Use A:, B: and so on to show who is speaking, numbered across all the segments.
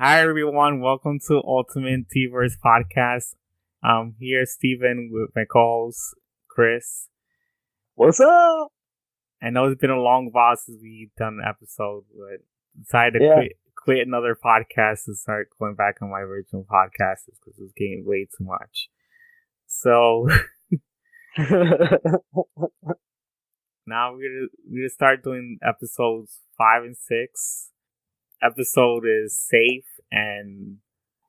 A: Hi everyone, welcome to Ultimate T-Verse Podcast. I'm here, Steven, with my co-host, Chris.
B: What's up?
A: I know it's been a long while since we've done an episode, but decided to
B: Yeah.
A: quit another podcast and start going back on my original podcast because it was getting way too much. So now we're gonna start doing episodes 5 and 6. Episode is safe, and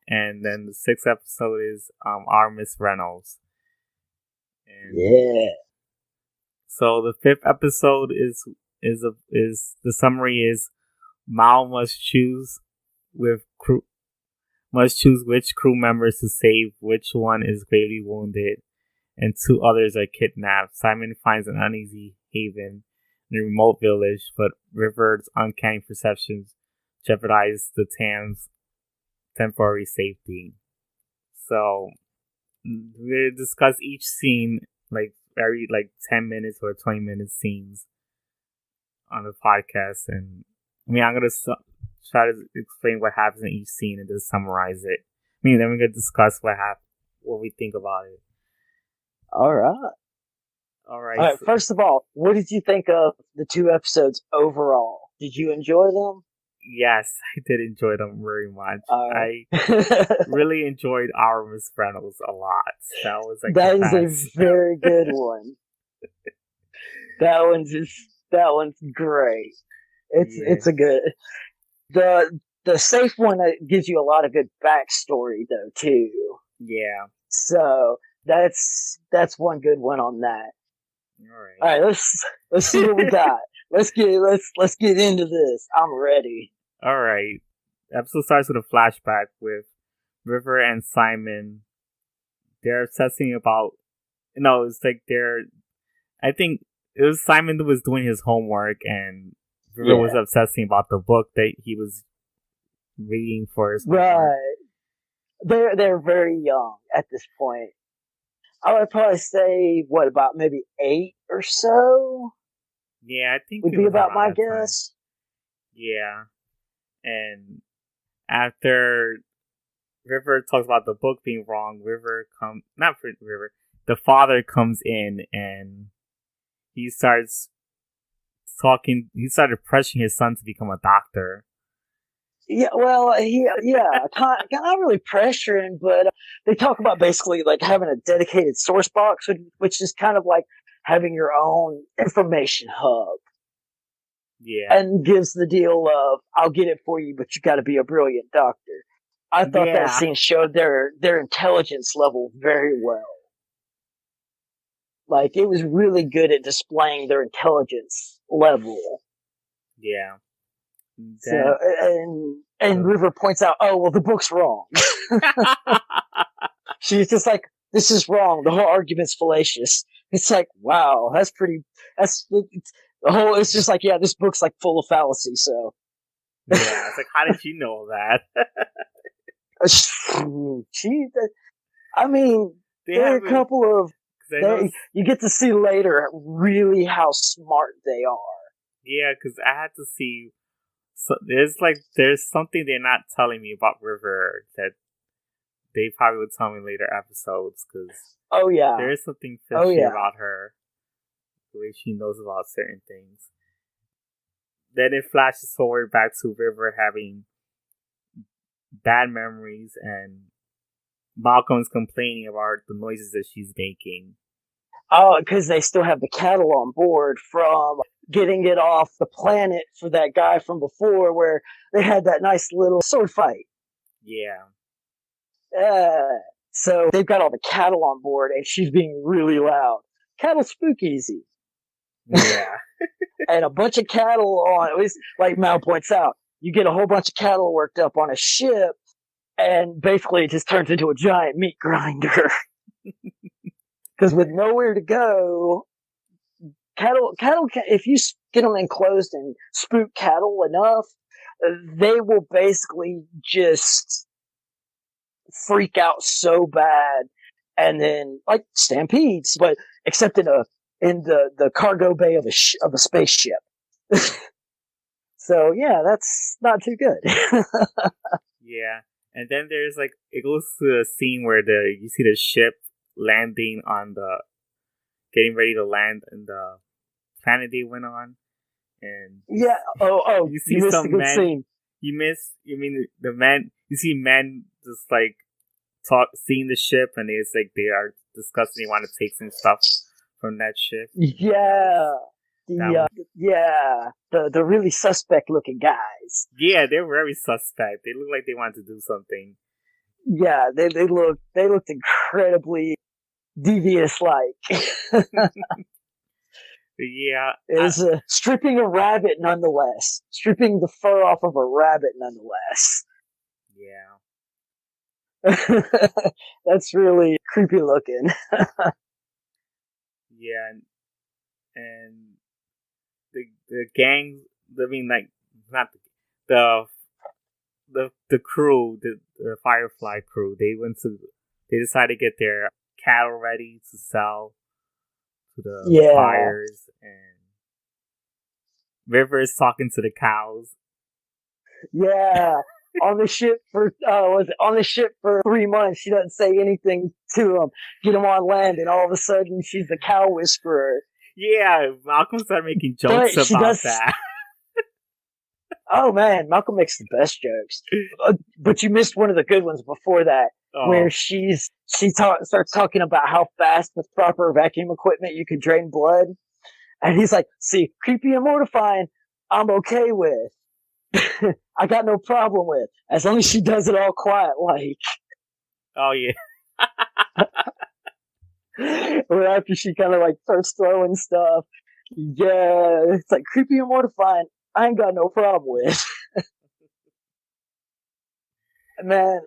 A: then the 6th episode is our Miss Reynolds. And
B: Yeah.
A: so the 5th episode is the summary is Mao must choose which crew members to save, which one is gravely wounded, and 2 others are kidnapped. Simon finds an uneasy haven in a remote village, but River's uncanny perceptions jeopardize the town's temporary safety. So we discuss each scene every 10 minutes or 20 minute scenes on the podcast, and I'm gonna try to explain what happens in each scene and just summarize it. Then we're gonna discuss what we think about it.
B: All right. All right. First of all, what did you think of the 2 episodes overall? Did you enjoy them?
A: Yes, I did enjoy them very much. I really enjoyed our Miss Reynolds a lot. That was
B: that is a very good one. That one's great. It's a good. The safe one gives you a lot of good backstory though too.
A: Yeah.
B: So that's one good one on that. All right, let's see what we got. Let's get into this. I'm ready.
A: All right. The episode starts with a flashback with River and Simon. They're obsessing about. It's like I think it was Simon who was doing his homework, and River was obsessing about the book that he was reading for his homework.
B: Right. They're very young at this point. I would probably say about maybe 8 or so.
A: Yeah, I think
B: would be about my guess.
A: Yeah, and after River talks about the book being wrong, the father comes in and he started pressuring his son to become a doctor.
B: Yeah, well, not really pressuring, but they talk about basically like having a dedicated source box, which is kind of like having your own information hub.
A: Yeah.
B: And gives the deal of, I'll get it for you, but you got to be a brilliant doctor. I thought that scene showed their intelligence level very well. Like, it was really good at displaying their intelligence level.
A: Yeah.
B: So, and River points out, oh, well, the book's wrong. She's just like, this is wrong. The whole argument's fallacious. It's like, wow, it's just like, yeah, this book's like full of fallacy, so.
A: Yeah, it's like, how did you know that?
B: There are a couple of, you get to see later really how smart they are.
A: Yeah, because I had to see, so there's something they're not telling me about River that they probably would tell me in later episodes, because there is something fishy about her, the way she knows about certain things. Then it flashes forward back to River having bad memories, and Malcolm's complaining about the noises that she's making.
B: Oh, because they still have the cattle on board from getting it off the planet for that guy from before, where they had that nice little sword fight.
A: Yeah.
B: So they've got all the cattle on board, and she's being really loud. Cattle speakeasy.
A: Yeah.
B: And a bunch of cattle at least, like Mal points out, you get a whole bunch of cattle worked up on a ship, and basically it just turns into a giant meat grinder. Because with nowhere to go, cattle, if you get them enclosed and spook cattle enough, they will basically just freak out so bad, and then like stampedes, but except in the cargo bay of a spaceship. So yeah, that's not too good.
A: Yeah, and then there's like it goes to a scene where you see the ship landing on the getting ready to land in the planet they went on, and
B: Yeah. Oh,
A: you
B: you
A: see
B: missed a
A: some
B: good
A: men.
B: scene.
A: You mean the men? You see men just like talk, seeing the ship, and it's like they are discussing. They want to take some stuff from that ship.
B: Yeah.
A: That was
B: The really suspect looking guys.
A: yeah. They're very suspect. They look like they want to do something.
B: Yeah, they looked incredibly devious like.
A: Yeah,
B: Is stripping a rabbit nonetheless. Stripping the fur off of a rabbit nonetheless.
A: yeah,
B: That's really creepy looking.
A: yeah, and the gang. I mean, like not the the crew, the Firefly crew. They decided to get their cattle ready to sell to the
B: Yeah.
A: buyers, and River is talking to the cows.
B: Yeah. On the ship for was it on the ship for 3 months? She doesn't say anything to him. Get him on land, and all of a sudden she's the cow whisperer.
A: Yeah, Malcolm started making
B: But
A: jokes
B: she
A: about
B: does.
A: that.
B: Oh man, Malcolm makes the best jokes. But you missed one of the good ones before that, where
A: Oh,
B: starts talking about how fast with proper vacuum equipment you can drain blood, and he's like, "See, creepy and mortifying, I'm okay with. I got no problem with, as long as she does it all quiet, like."
A: oh yeah,
B: Or after she kind of like starts throwing stuff, yeah, it's like creepy and mortifying. I ain't got no problem with. Man,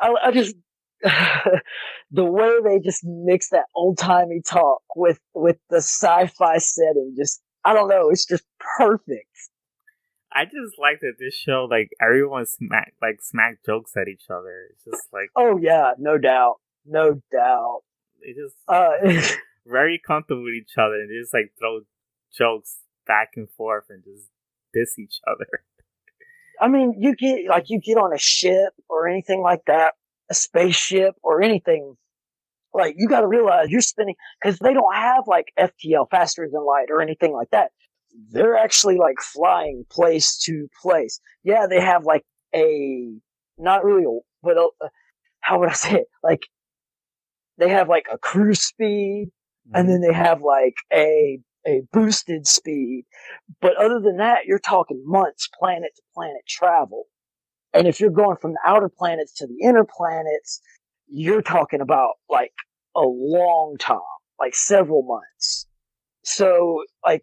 B: I just the way they just mix that old timey talk with the sci-fi setting, just I don't know, it's just perfect.
A: I just like that this show, like everyone smack jokes at each other. It's just like
B: Oh yeah, no doubt, no doubt.
A: they just
B: Uh,
A: very comfortable with each other, and they just like throw jokes back and forth and just diss each other.
B: I mean, you get on a ship or anything like that, a spaceship or anything. Like you got to realize you're spending because they don't have like FTL, faster than light, or anything like that. They're actually like flying place to place. Yeah, they have like a not really, but how would I say it? Like they have like a cruise speed, and then they have like a boosted speed. But other than that, you're talking months, planet to planet travel. And if you're going from the outer planets to the inner planets, you're talking about like a long time, like several months. So like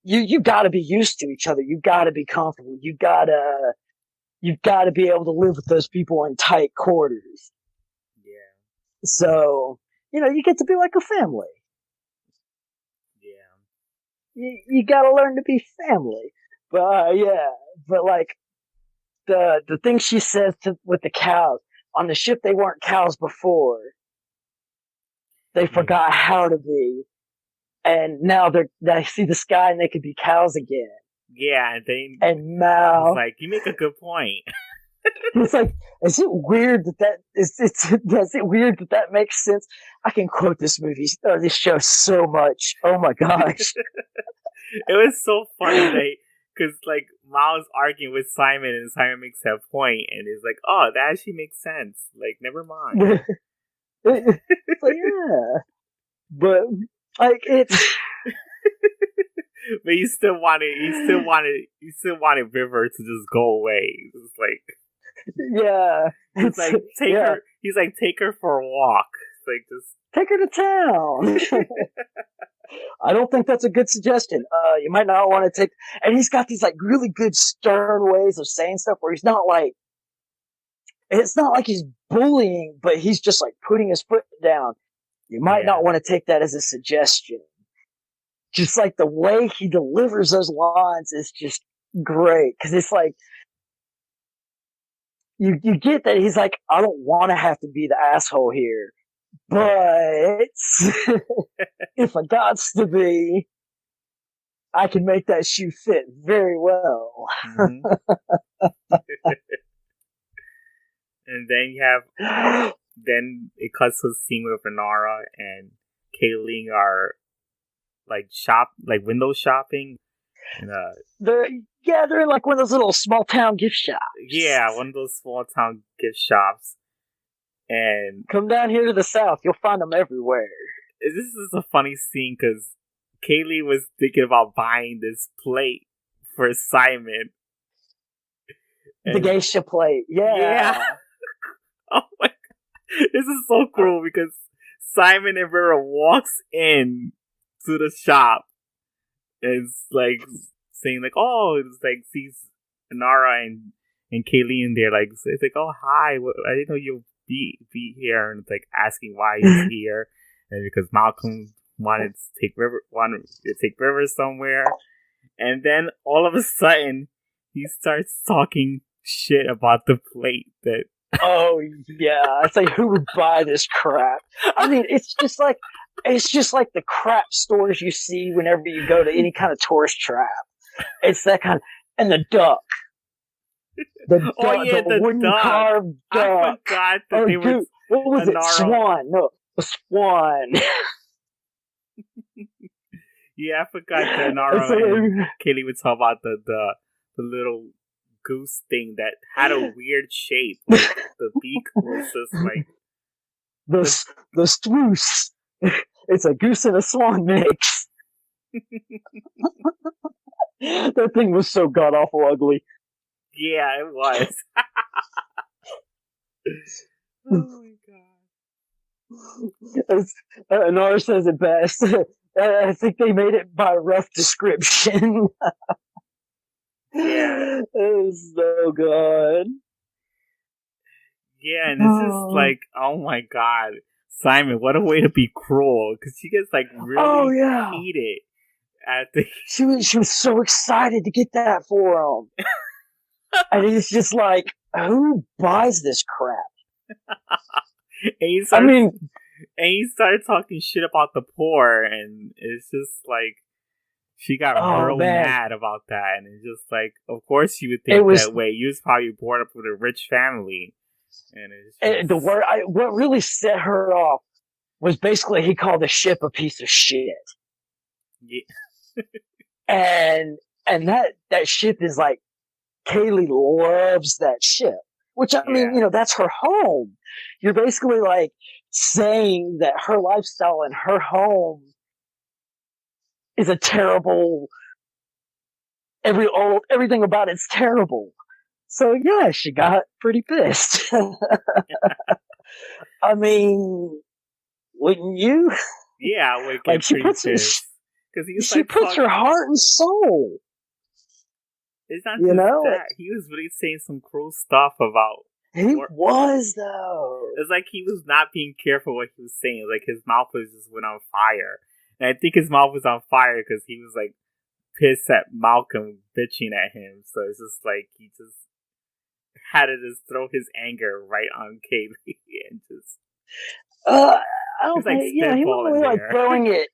B: you got to be used to each other. You got to be comfortable. You've got to be able to live with those people in tight quarters.
A: Yeah,
B: So you get to be like a family.
A: yeah.
B: You got to learn to be family. But yeah, but like the thing she says with the cows on the ship, they weren't cows before. They
A: Yeah.
B: forgot how to be, and now they see the sky and they could be cows again.
A: Yeah, and then
B: And
A: it's
B: Mal,
A: like you make a good point.
B: it's like, is it weird is it weird that makes sense? I can quote this movie or this show so much. Oh my gosh.
A: It was so funny that because like Miles arguing with Simon, and Simon makes that point, and it's like, oh, that actually makes sense. Like, never mind.
B: It's like, yeah, but like it's
A: But you still wanted River to just go away. It's like,
B: yeah,
A: it's like take
B: yeah.
A: her. He's like, take her for a walk. It's like just
B: Take her to town. I don't think that's a good suggestion. You might not want to take. And he's got these like really good stern ways of saying stuff where he's not like. It's not like he's bullying, but he's just like putting his foot down. You might
A: yeah,
B: not want to take that as a suggestion. Just like the way he delivers those lines is just great because it's like you get that he's like, I don't want to have to be the asshole here, but if I got to be, I can make that shoe fit very well.
A: hmm And then you have then it cuts to a scene with Renara and Kaylee are like window shopping and
B: they're in like one of those little small town gift shops.
A: yeah, one of those small town gift shops. And
B: come down here to the south, you'll find them everywhere.
A: this is a funny scene because Kaylee was thinking about buying this plate for Simon.
B: The geisha plate, yeah.
A: Oh my god, this is so cool because Simon and Vera walks in to the shop and is like saying like, oh, it's like sees Nara and Kaylee in there, like it's like, oh hi, I didn't know you'd be here, and it's like asking why he's here, and because Malcolm wanted to take River somewhere, and then all of a sudden he starts talking shit about the plate that.
B: Oh yeah, it's like who would buy this crap? I mean, it's just like the crap stores you see whenever you go to any kind of tourist trap. It's that kind of, and the duck. The wooden
A: duck.
B: Carved duck.
A: I forgot that they were.
B: What was it? Swan. No, a swan.
A: Yeah, I forgot that Nara and Kaylee would talk about the little goose thing that had a weird shape. Like the beak was just like
B: the swoosh. It's a goose and a swan mix. That thing was so god awful ugly.
A: Yeah, it was. Oh my god.
B: Nora says it best. I think they made it by rough description.
A: Yeah.
B: It was so good.
A: Yeah, and this is like, oh my god. Simon, what a way to be cruel. Because she gets like really heated at the.
B: She was so excited to get that for him. And he's just like, who buys this crap?
A: And he started talking shit about the poor, and it's just like she got real mad about that, and it's just like, of course you would think that way. You was probably born up with a rich family, and it's just...
B: what really set her off was basically he called the ship a piece of shit.
A: Yeah,
B: and that ship is like, Kaylee loves that ship, which I mean, that's her home. You're basically like saying that her lifestyle and her home is a terrible. Everything about it's terrible. So yeah, she got pretty pissed. I mean, wouldn't you?
A: Yeah, I would get pretty pissed because
B: she puts her heart and soul.
A: It's not just that. He was really saying some cruel stuff about.
B: He was though.
A: It's like he was not being careful what he was saying. Like his mouth was just went on fire, and I think his mouth was on fire because he was like pissed at Malcolm bitching at him. So it's just like he just had to just throw his anger right on Kaylee and just.
B: I don't think. Yeah, he wasn't really like throwing it.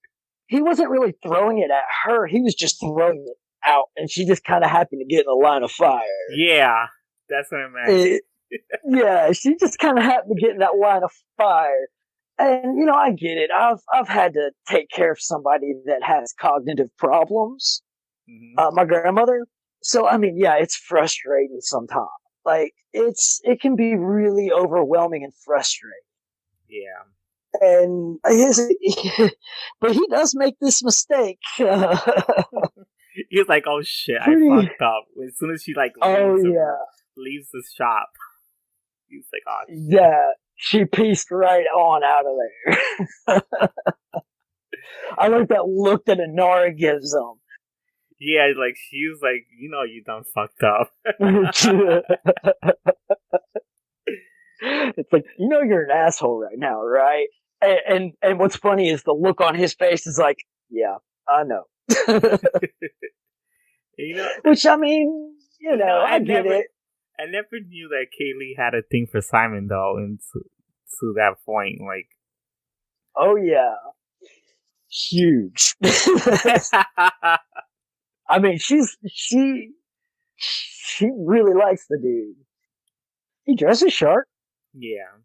B: He wasn't really throwing it at her. He was just throwing it out, and she just kind of happened to get in a line of fire.
A: Yeah, that's what I meant.
B: Yeah, she just kind of happened to get in that line of fire, and I get it. I've had to take care of somebody that has cognitive problems. Mm-hmm. My grandmother. So I mean, yeah, it's frustrating sometimes. Like it can be really overwhelming and frustrating.
A: Yeah.
B: And but he does make this mistake.
A: He's like, "Oh shit, I fucked up." As soon as she like leaves the shop, he's like, "Oh shit."
B: Yeah, she pieced right on out of there. I like that look that Inara gives him.
A: Yeah, like she was like, you done fucked up.
B: It's like, you're an asshole right now, right? And what's funny is the look on his face is like, yeah, I know. Which I mean, I get it.
A: I never knew that Kaylee had a thing for Simon though, and to that point, like,
B: oh yeah, huge. I mean, she really likes the dude. He dresses sharp.
A: Yeah.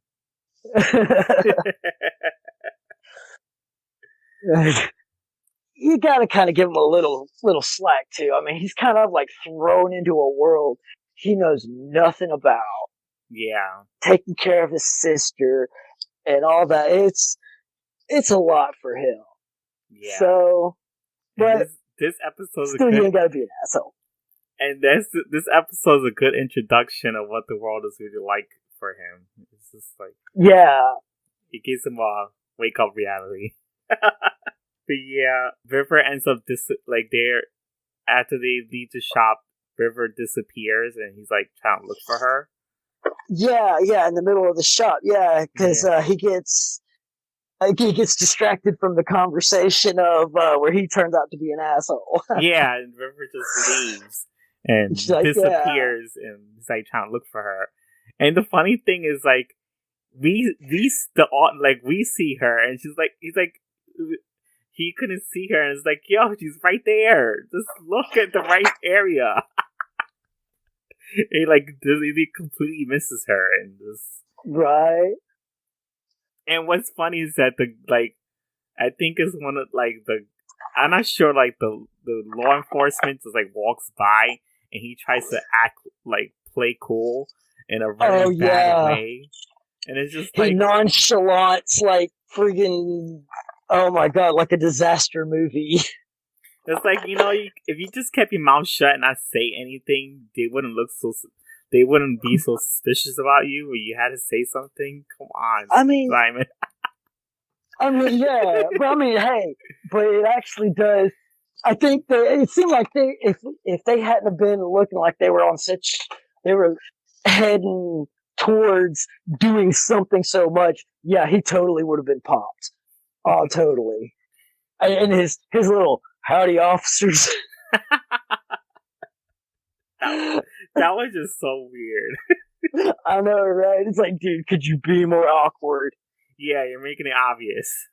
B: You gotta kind of give him a little slack too. I mean, he's kind of like thrown into a world he knows nothing about.
A: Yeah.
B: Taking care of his sister and all that. It's a lot for him.
A: Yeah.
B: So,
A: and
B: but
A: this episode's
B: still,
A: a good.
B: You ain't gotta be an asshole.
A: And this episode's a good introduction of what the world is really like for him. It's just like,
B: yeah,
A: it gives him a wake up reality. But yeah, River ends up there after they leave the shop. River disappears, and he's like trying to look for her.
B: Yeah, in the middle of the shop. Yeah, because he gets distracted from the conversation of where he turns out to be an asshole.
A: Yeah, and River just leaves and
B: like,
A: disappears, and he's like trying to look for her. And the funny thing is, like, we see her, and he's like, he couldn't see her, and it's like, yo, she's right there. Just look at the right area. He completely misses her, and just
B: right.
A: And what's funny is that I think it's one of I'm not sure, the law enforcement just walks by, and he tries to act play cool in a very bad way, and it's just
B: he nonchalants friggin', oh my god, like a disaster movie.
A: It's like, if you just kept your mouth shut and not say anything, they wouldn't be so suspicious about you, but you had to say something. Come on, Simon.
B: Yeah, but hey, but it actually does. I think it seemed like if they hadn't have been looking like they were they were heading towards doing something so much. Yeah, he totally would have been popped. Oh, totally. And his little howdy officers.
A: that was just so weird.
B: I know, right? It's like, dude, could you be more awkward?
A: Yeah, you're making it obvious.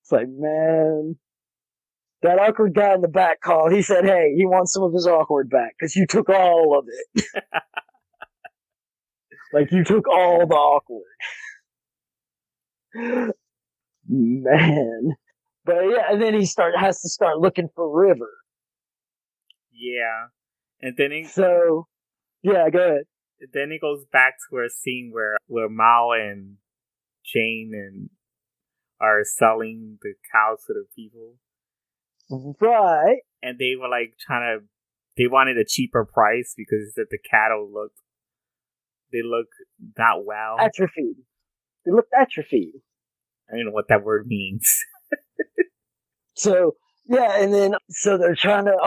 B: It's like, man, that awkward guy in the back called. He said, hey, he wants some of his awkward back because you took all of it. You took all the awkward. Man. But yeah, and then he has to start looking for River.
A: Yeah. And then
B: go ahead.
A: Then it goes back to a scene where Mao and Jane are selling the cows to the people.
B: Right.
A: And they were they wanted a cheaper price because the cattle look not well.
B: Atrophied. They looked atrophied.
A: I don't know what that word means.
B: So, yeah, and then, so they're trying to,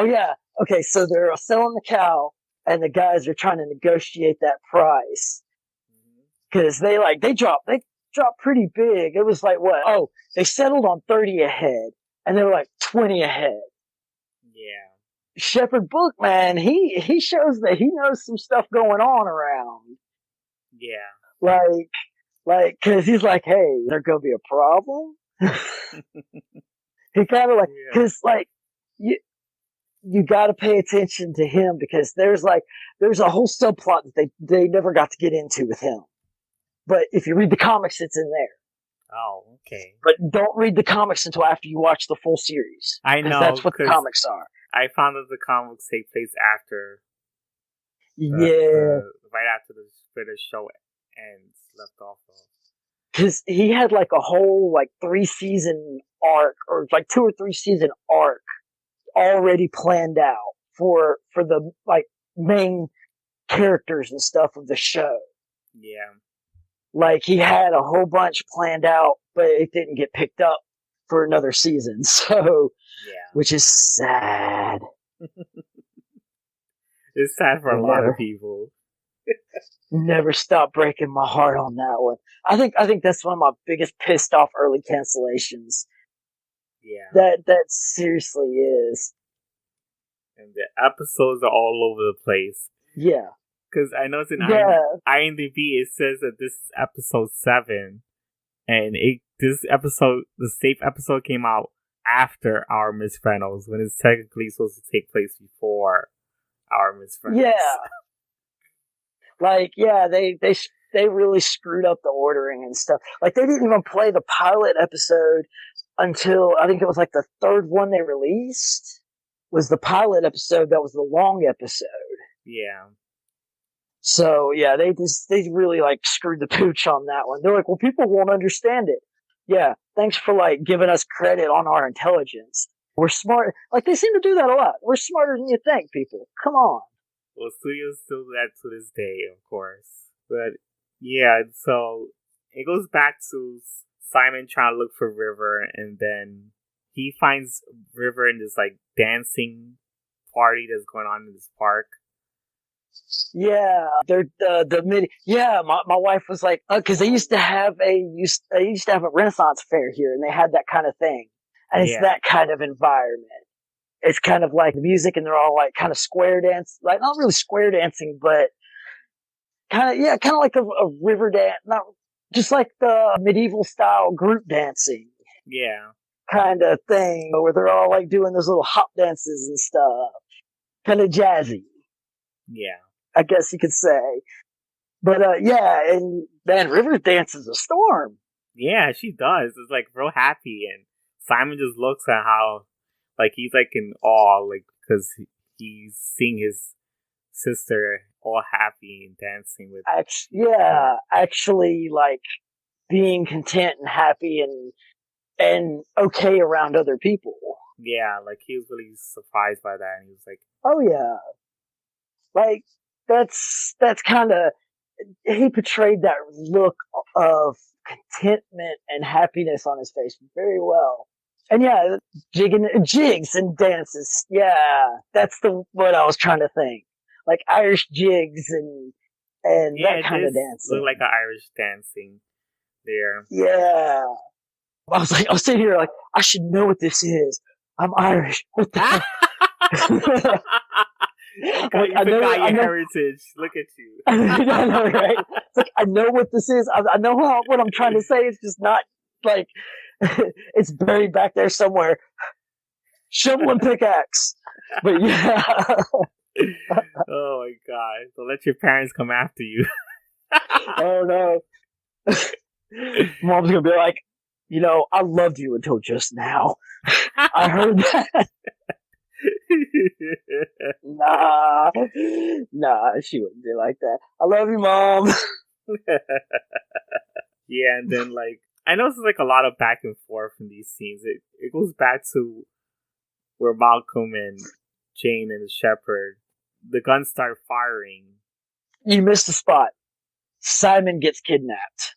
B: so they're selling the cow, and the guys are trying to negotiate that price. Because they dropped pretty big. It was what? Oh, they settled on 30 a head, and they were 20 a head.
A: Yeah.
B: Shepherd Book, man, he shows that he knows some stuff going on around.
A: Yeah.
B: Cause he's like, hey, is there gonna be a problem? He kind of cause you gotta pay attention to him because there's a whole subplot that they never got to get into with him. But if you read the comics, it's in there.
A: Oh, okay.
B: But don't read the comics until after you watch the full series.
A: I know.
B: That's what the comics are.
A: I found that the comics take place after. Right after the show ends, left off of.
B: Because he had a whole 3-season arc, or 2 or 3 season arc already planned out for the main characters and stuff of the show.
A: Yeah.
B: He had a whole bunch planned out, but it didn't get picked up for another season. So, which is sad.
A: It's sad for a lot of people.
B: Never stop breaking my heart on that one. I think that's one of my biggest pissed off early cancellations.
A: Yeah.
B: That seriously is.
A: And the episodes are all over the place.
B: Yeah.
A: Because I know it's in IMDb, it says that this is episode 7. And the safe episode came out after Our Miss Reynolds, when it's technically supposed to take place before Our Miss Reynolds.
B: Yeah. Like, yeah, they really screwed up the ordering and stuff. Like, they didn't even play the pilot episode until I think it was like the third one they released was the pilot episode that was the long episode.
A: Yeah.
B: So yeah, they really like screwed the pooch on that one. They're like, well, people won't understand it. Yeah, thanks for like giving us credit on our intelligence. We're smart. Like, they seem to do that a lot. We're smarter than you think, people. Come on.
A: Well, studios still do that to this day, of course. But yeah, so it goes back to Simon trying to look for River, and then he finds River in this like dancing party that's going on in this park.
B: Yeah, they're the mid. Yeah, my wife was like, because they used to have a Renaissance fair here, and they had that kind of thing, and it's that kind of environment. It's kind of like music, and they're all like kind of square dance, like not really square dancing, but kind of like a river dance, not just like the medieval style group dancing.
A: Yeah,
B: kind of thing where they're all like doing those little hop dances and stuff, kind of jazzy.
A: Yeah,
B: I guess you could say. But yeah, and man, River dances a storm.
A: Yeah, she does. It's like real happy, and Simon just looks at how, like, he's like in awe, like, because he's seeing his sister all happy and dancing with.
B: Actually, like being content and happy and okay around other people.
A: Yeah, like he was really surprised by that, and he was like,
B: "Oh yeah, like that's kind of." He portrayed that look of contentment and happiness on his face very well. And yeah, jigs and dances. Yeah, that's what I was trying to think. Like Irish jigs and that kind of dancing.
A: Look like an Irish dancing there.
B: Yeah. I was sitting here like, I should know what this is. I'm Irish. What the
A: you forgot your heritage. Look at you.
B: I know, right? It's like, I know what this is. I know what I'm trying to say. It's just not like it's buried back there somewhere. Shovel and pickaxe. But yeah.
A: Oh my god. So let your parents come after you.
B: Oh no. Mom's gonna be like, I loved you until just now. I heard that. Nah, she wouldn't be like that. I love you, Mom.
A: Yeah, and then like I know there's like a lot of back and forth in these scenes. It goes back to where Malcolm and Jane and the shepherd, the guns start firing.
B: You missed the spot. Simon gets kidnapped.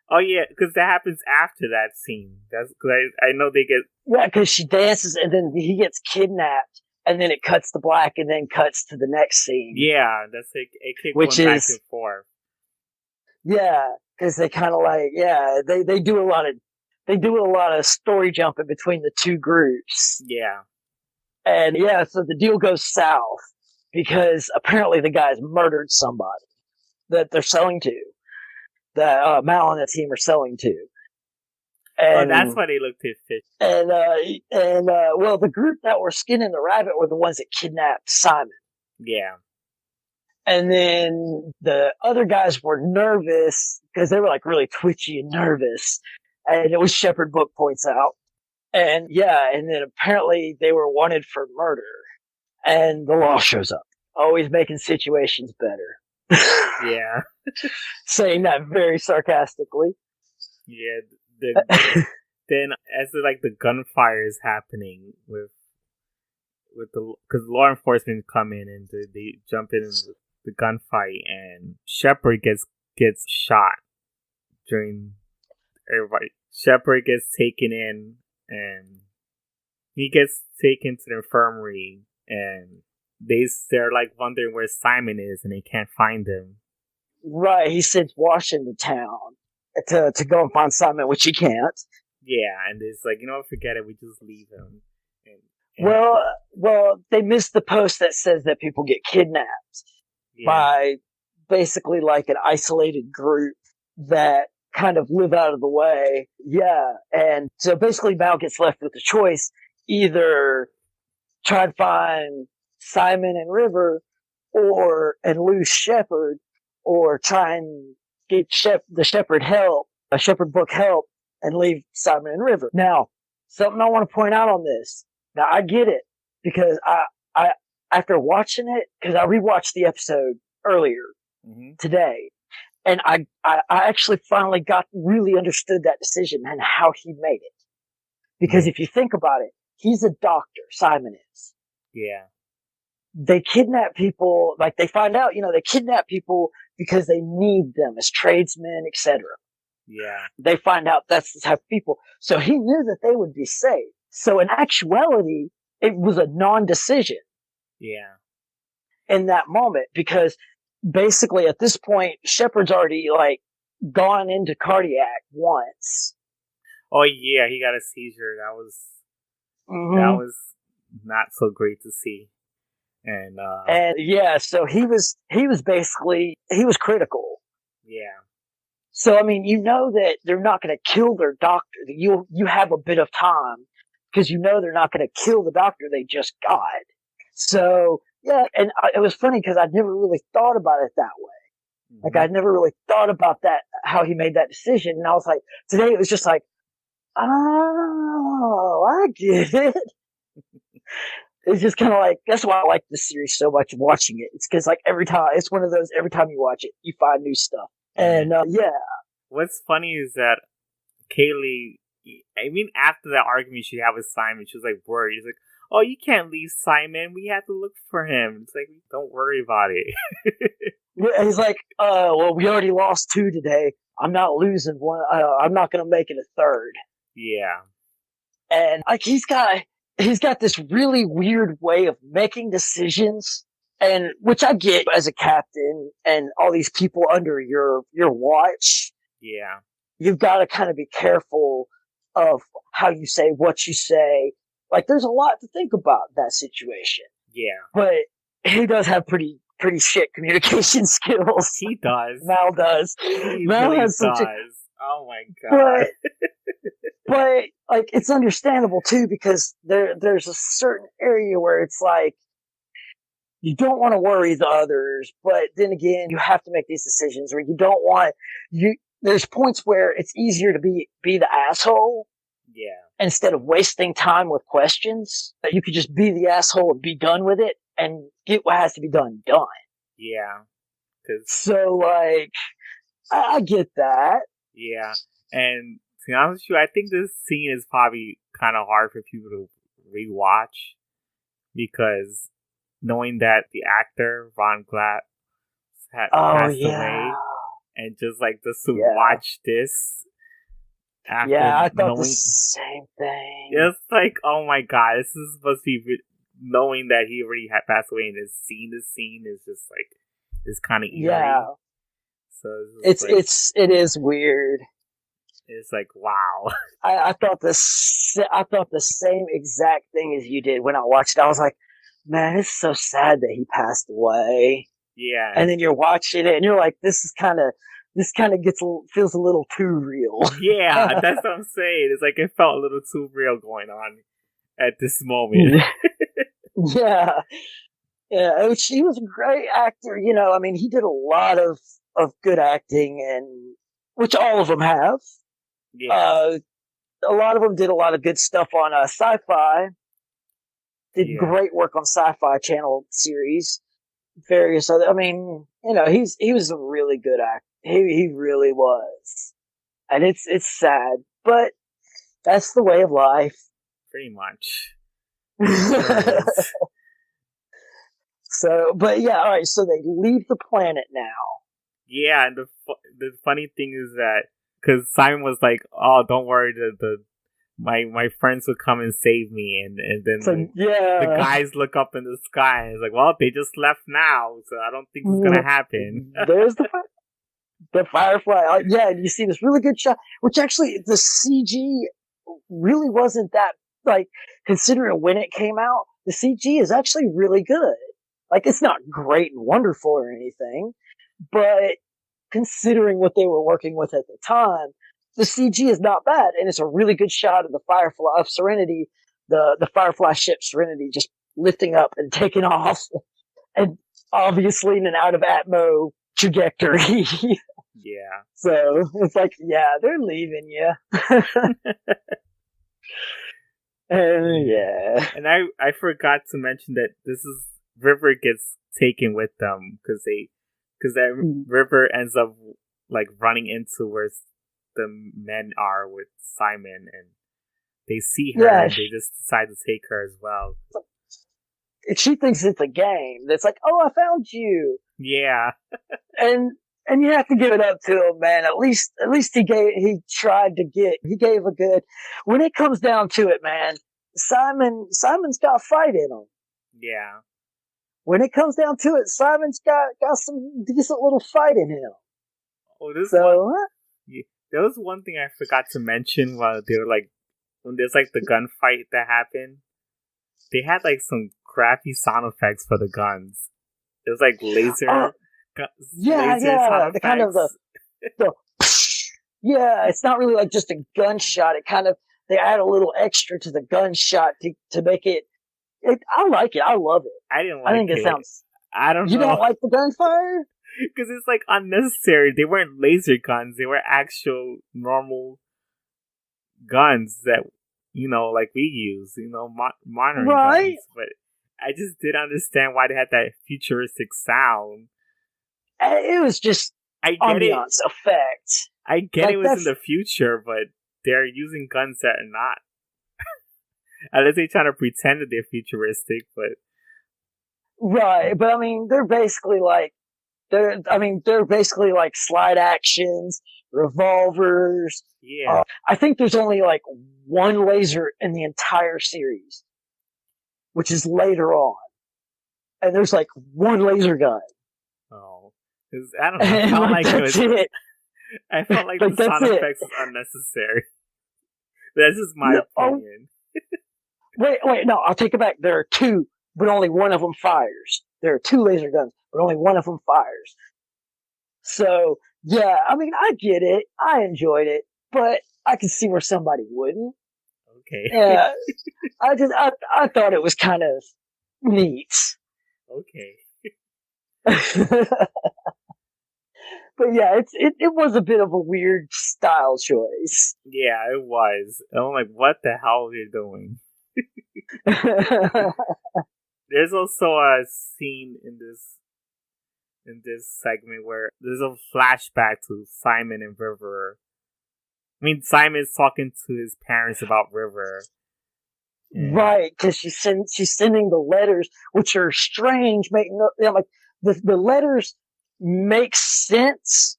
A: Oh yeah, because that happens after that scene. That's because I know they get.
B: Yeah, because she dances and then he gets kidnapped, and then it cuts to black, and then cuts to the next scene.
A: Yeah, that's like it keeps going back and forth.
B: Yeah, because they kind of like they do a lot of story jumping between the two groups.
A: Yeah,
B: and yeah, so the deal goes south because apparently the guys murdered somebody that they're selling to. That Mal and the team are selling to. And,
A: that's why they looked at fish.
B: And well, the group that were skinning the rabbit were the ones that kidnapped Simon.
A: Yeah.
B: And then the other guys were nervous because they were like really twitchy and nervous. And it was Shepherd Book points out. And yeah, and then apparently they were wanted for murder. And the law shows up, always making situations better.
A: Yeah.
B: Saying that very sarcastically.
A: Yeah. Then as the gunfire is happening with because law enforcement come in and they jump in the gunfight, and Shepherd gets shot during everybody. Shepherd gets taken in, and he gets taken to the infirmary, and they're like wondering where Simon is, and they can't find him.
B: Right, he sends Washington to town to go and find Simon, which he can't.
A: Yeah, and it's like, forget it, we just leave him. And
B: well, they missed the post that says that people get kidnapped by basically like an isolated group that kind of live out of the way. Yeah, and so basically Mal gets left with the choice: either try to find Simon and River, and lose Shepherd, or try and get the Shepherd book help, and leave Simon and River. Now, something I want to point out on this. Now, I get it, because I after watching it, because I rewatched the episode earlier today, and I actually finally really understood that decision and how he made it. Because if you think about it, he's a doctor, Simon is.
A: Yeah.
B: They kidnap people, like they find out, they kidnap people because they need them as tradesmen, etc.
A: Yeah.
B: They find out that's the type of people. So he knew that they would be saved. So in actuality, it was a non-decision.
A: Yeah.
B: In that moment, because basically at this point, Shepard's already gone into cardiac once.
A: Oh yeah, he got a seizure. That was not so great to see. And
B: yeah, so he was basically critical.
A: Yeah.
B: So I mean, that they're not going to kill their doctor. You have a bit of time, because they're not going to kill the doctor they just got. So yeah, and it was funny because I'd never really thought about it that way. Like I'd never really thought about that, how he made that decision. And I was like, today it was just like, oh, I get it. It's just kind of like, that's why I like this series so much, watching it. It's because every time you watch it, you find new stuff. And yeah.
A: What's funny is that Kaylee, I mean, after that argument she had with Simon, she was worried. She's like, oh, you can't leave Simon. We have to look for him. It's like, don't worry about it.
B: Yeah, he's like, well, we already lost 2 today. I'm not losing one. I'm not going to make it a third.
A: Yeah.
B: And he's got this really weird way of making decisions, and which I get as a captain and all these people under your watch.
A: Yeah.
B: You've got to kind of be careful of how you say what you say. There's a lot to think about that situation.
A: Yeah.
B: But he does have pretty shit communication skills.
A: He does.
B: Mal does.
A: He
B: Mal
A: really
B: has
A: does. Oh my god.
B: But it's understandable too, because there's a certain area where it's you don't want to worry the others, but then again, you have to make these decisions where you don't want there's points where it's easier to be the asshole.
A: Yeah.
B: Instead of wasting time with questions, that you could just be the asshole and be done with it and get what has to be done.
A: Yeah.
B: So I get that.
A: Yeah. And to be honest with you, I think this scene is probably kind of hard for people to rewatch, because knowing that the actor Ron Glatt had passed away, and just to watch this after
B: I thought the same thing.
A: It's like, oh my god, this is supposed to be knowing that he already had passed away and has seen this scene is just it's kind of eerie.
B: Yeah.
A: So
B: it is weird.
A: It's like, wow.
B: I thought the same exact thing as you did when I watched it. I was like, man, it's so sad that he passed away.
A: Yeah.
B: And then you're watching it and you're like, this kind of feels a little too real.
A: Yeah, that's what I'm saying. It's like it felt a little too real going on at this moment.
B: Yeah. Yeah, he was a great actor. I mean, he did a lot of good acting, and which all of them have.
A: Yeah.
B: A lot of them did a lot of good stuff on Sci-Fi. Did great work on Sci-Fi Channel series. Various other. I mean, he was a really good actor. He really was, and it's sad, but that's the way of life.
A: Pretty much.
B: So, but yeah, all right. So they leave the planet now.
A: Yeah, and the funny thing is that because Simon was like, "Oh, don't worry, my friends will come and save me," and then the guys look up in the sky and it's like, "Well, they just left now, so I don't think it's gonna happen."
B: There's the Firefly. Yeah, and you see this really good shot, which actually the CG really wasn't that considering when it came out. The CG is actually really good. It's not great and wonderful or anything, but considering what they were working with at the time, the CG is not bad, and it's a really good shot of the Firefly of Serenity, the Firefly ship Serenity just lifting up and taking off, and obviously in an out of Atmo trajectory.
A: Yeah.
B: So it's like, yeah, they're leaving you. And yeah.
A: And I forgot to mention that this is River gets taken with them because that River ends up like running into where the men are with Simon, and they see her and they just decide to take her as well.
B: She thinks it's a game. That's like, oh, I found you.
A: Yeah.
B: And you have to give it up to him, man. At least he gave a good. When it comes down to it, man, Simon's got fight in him.
A: Yeah.
B: When it comes down to it, Simon's got some decent little fight in him.
A: Oh, there was one thing I forgot to mention while they were like, when there's like the gunfight that happened, they had like some crappy sound effects for the guns. It was like laser.
B: The kind of the yeah. It's not really like just a gunshot. It kind of they add a little extra to the gunshot to make it. I like it. I love it.
A: I didn't like it.
B: I think it sounds.
A: I don't know.
B: You don't like the gunfire?
A: Because it's like unnecessary. They weren't laser guns. They were actual normal guns that, like we use, modern guns. But I just didn't understand why they had that futuristic sound.
B: It was just ambiance effect.
A: I get it was in the future, but they're using guns that are not. Unless they're trying to pretend that they're futuristic, but...
B: Right, but I mean, they're basically like slide actions, revolvers.
A: Yeah.
B: I think there's only like one laser in the entire series, which is later on. And there's like one laser gun.
A: Oh. I don't know. I felt like I felt like the sound effects was unnecessary. That's just my opinion.
B: Wait, no, I'll take it back. There are two, but only one of them fires. There are two laser guns, but only one of them fires. So, yeah, I mean, I get it. I enjoyed it, but I can see where somebody wouldn't.
A: Okay.
B: Yeah, I thought it was kind of neat.
A: Okay.
B: But yeah, it was a bit of a weird style choice.
A: Yeah, it was. I'm like, what the hell are you doing? There's also a scene in this segment where there's a flashback to Simon and River. I mean, Simon's talking to his parents about River.
B: Right, because she's sending the letters, which are strange. Like the letters make sense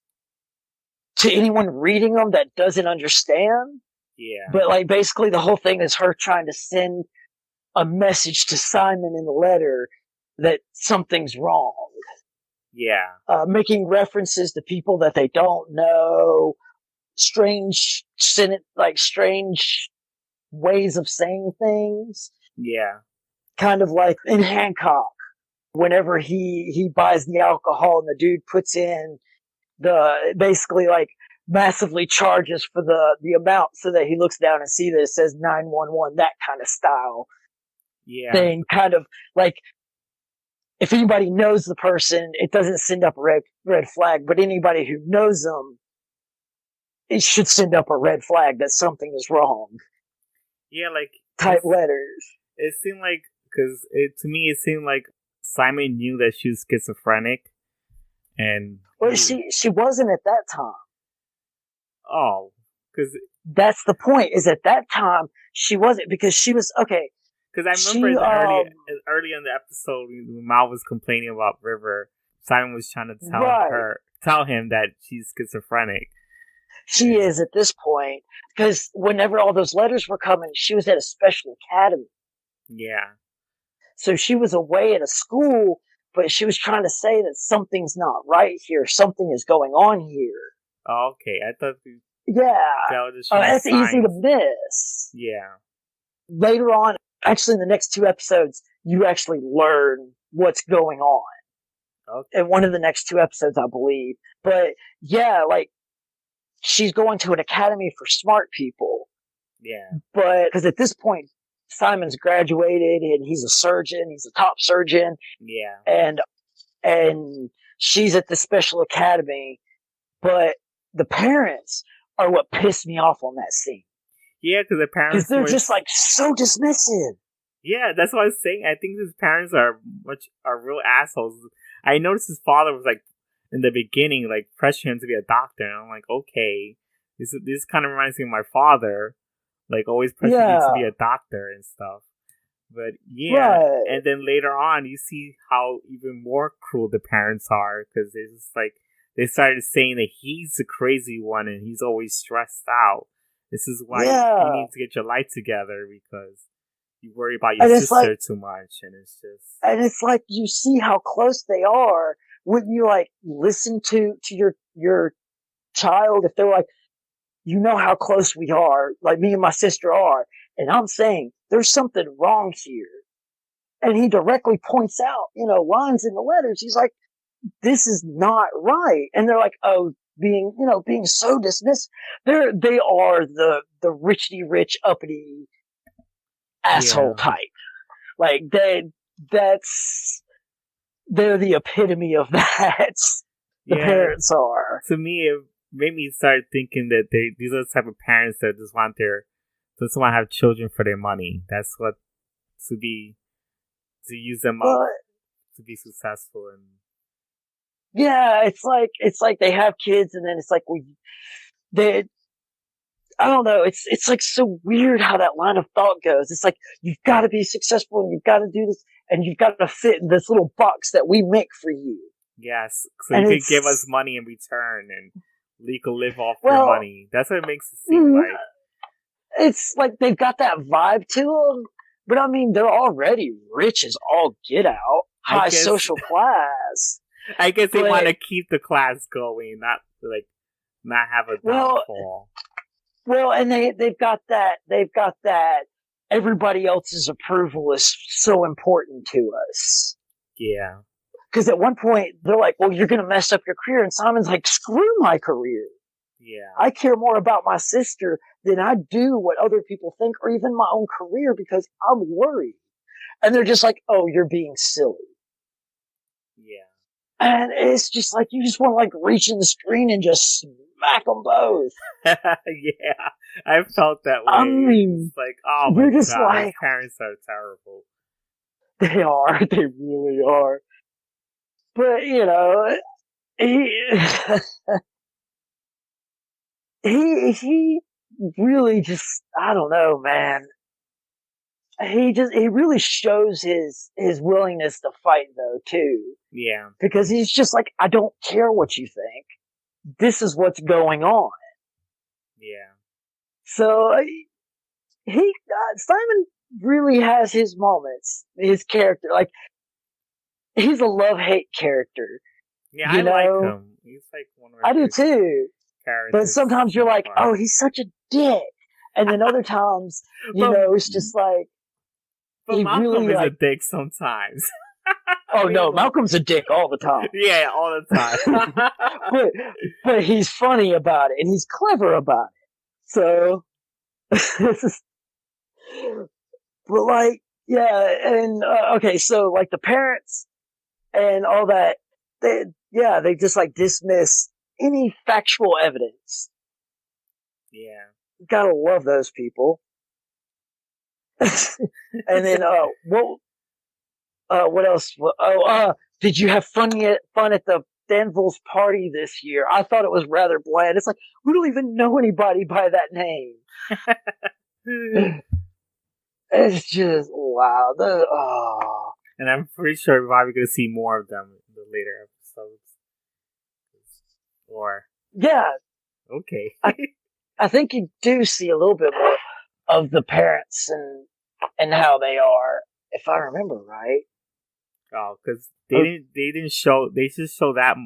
B: to anyone reading them that doesn't understand.
A: Yeah.
B: But like basically the whole thing is her trying to send a message to Simon in the letter that something's wrong.
A: Yeah.
B: Making references to people that they don't know, strange ways of saying things.
A: Yeah.
B: Kind of like in Hancock, whenever he buys the alcohol and the dude puts in basically like massively charges for the amount so that he looks down and sees that it says 911, that kind of style thing. Kind of like if anybody knows the person, it doesn't send up a red flag, but anybody who knows them, it should send up a red flag that something is wrong.
A: Yeah, like
B: type letters.
A: It seemed like, because to me it seemed like Simon knew that she was schizophrenic, and
B: she wasn't at that time.
A: Oh, because
B: that's the point. Is at that time she wasn't, because she was okay.
A: Because I remember early in the episode when Mal was complaining about River, Simon was trying to tell him that she's schizophrenic.
B: She is at this point, because whenever all those letters were coming, she was at a special academy.
A: Yeah.
B: So she was away at a school, but she was trying to say that something's not right here. Something is going on here.
A: Oh, okay. I thought.
B: That's easy to miss.
A: Yeah.
B: Later on, actually in the next two episodes, you actually learn what's going on.
A: Okay.
B: In one of the next two episodes, I believe. But yeah, like, she's going to an academy for smart people.
A: Yeah.
B: But, because at this point, Simon's graduated and he's a surgeon. He's a top surgeon.
A: Yeah.
B: And and she's at the special academy, but the parents are what pissed me off on that scene.
A: Yeah, because the
B: Because
A: parents
B: they're
A: were.
B: just like so dismissive.
A: Yeah, that's what I was saying. I think his parents are real assholes. I noticed his father was like in the beginning, like pressuring him to be a doctor, and I'm like, okay, this kind of reminds me of my father, like always pressuring you to
B: Yeah,
A: be a doctor and stuff. But yeah,
B: right.
A: and then later on, you see how even more cruel the parents are because it's just like they started saying that he's the crazy one and he's always stressed out. This is why you
B: Yeah.
A: need to get your life together because you worry about your
B: And it's like
A: sister too much, and it's just
B: you see how close they are when you like listen to your child if they're like, you know how close we are, like me and my sister are, and I'm saying there's something wrong here. And he directly points out, lines in the letters. He's like, this is not right. And they're like, oh, being so dismissive. They are the richy rich uppity asshole
A: yeah,
B: type. Like that's they're the epitome of that. The
A: yeah.
B: parents are.
A: To me, it made me start thinking that these are the type of parents that just want to have children for their money. That's what to be to use them up
B: But
A: to be successful and
B: yeah, it's like they have kids and then it's like they I don't know. It's like so weird how that line of thought goes. It's like you've got to be successful and you've got to do this and you've got to fit in this little box that we make for you.
A: yes, so you
B: And
A: could give us
B: it's
A: money in return and we could live off your
B: well,
A: money. That's what it makes it seem
B: mm,
A: like.
B: it's like they've got that vibe to them. But I mean, they're already rich as all get out,
A: I
B: high
A: guess
B: social class.
A: I guess they want
B: But
A: to keep the class going, not have a
B: well,
A: downfall.
B: and they've got that. Everybody else's approval is so important to us.
A: Yeah,
B: Because at one point they're like, "Well, you're going to mess up your career," and Simon's like, "Screw my career.
A: yeah,
B: I care more about my sister than I do what other people think, or even my own career, because I'm worried." And they're just like, "Oh, you're being silly."
A: yeah.
B: And it's just like you just want to like reach in the screen and just smack them both.
A: Yeah, I felt that
B: I
A: way.
B: mean,
A: It's like, oh my
B: you're just
A: god, his
B: like,
A: parents are terrible.
B: they are, they really are. But he he really just, I don't know, man. He really shows his willingness to fight though too,
A: Yeah,
B: because he's just like, I don't care what you think. This is what's going on.
A: yeah,
B: So Simon really has his moments. His character, like, he's a love hate character.
A: yeah. I
B: You
A: like
B: know,
A: him. He's like one of my
B: I do
A: favorite
B: too. But
A: characters
B: sometimes you're
A: so
B: like,
A: far.
B: oh, he's such a dick. And then other times,
A: but
B: it's just like
A: but
B: he
A: Malcolm
B: really
A: is a
B: like,
A: dick sometimes.
B: oh
A: We have
B: no, Malcolm's a dick all the time.
A: yeah, all the time.
B: but he's funny about it and he's clever about it. So but like, yeah, and okay, so like the parents and all that, they just like dismiss any factual evidence.
A: Yeah.
B: Gotta love those people. And then what else? Did you have fun at the Danville's party this year? I thought it was rather bland. It's like we don't even know anybody by that name. It's just wow.
A: And I'm pretty sure we're probably going to see more of them in the later episodes. Or,
B: Yeah,
A: okay.
B: I I think you do see a little bit more of the parents and how they are, if I remember right.
A: Oh, because
B: Oh,
A: they didn't show, they just show that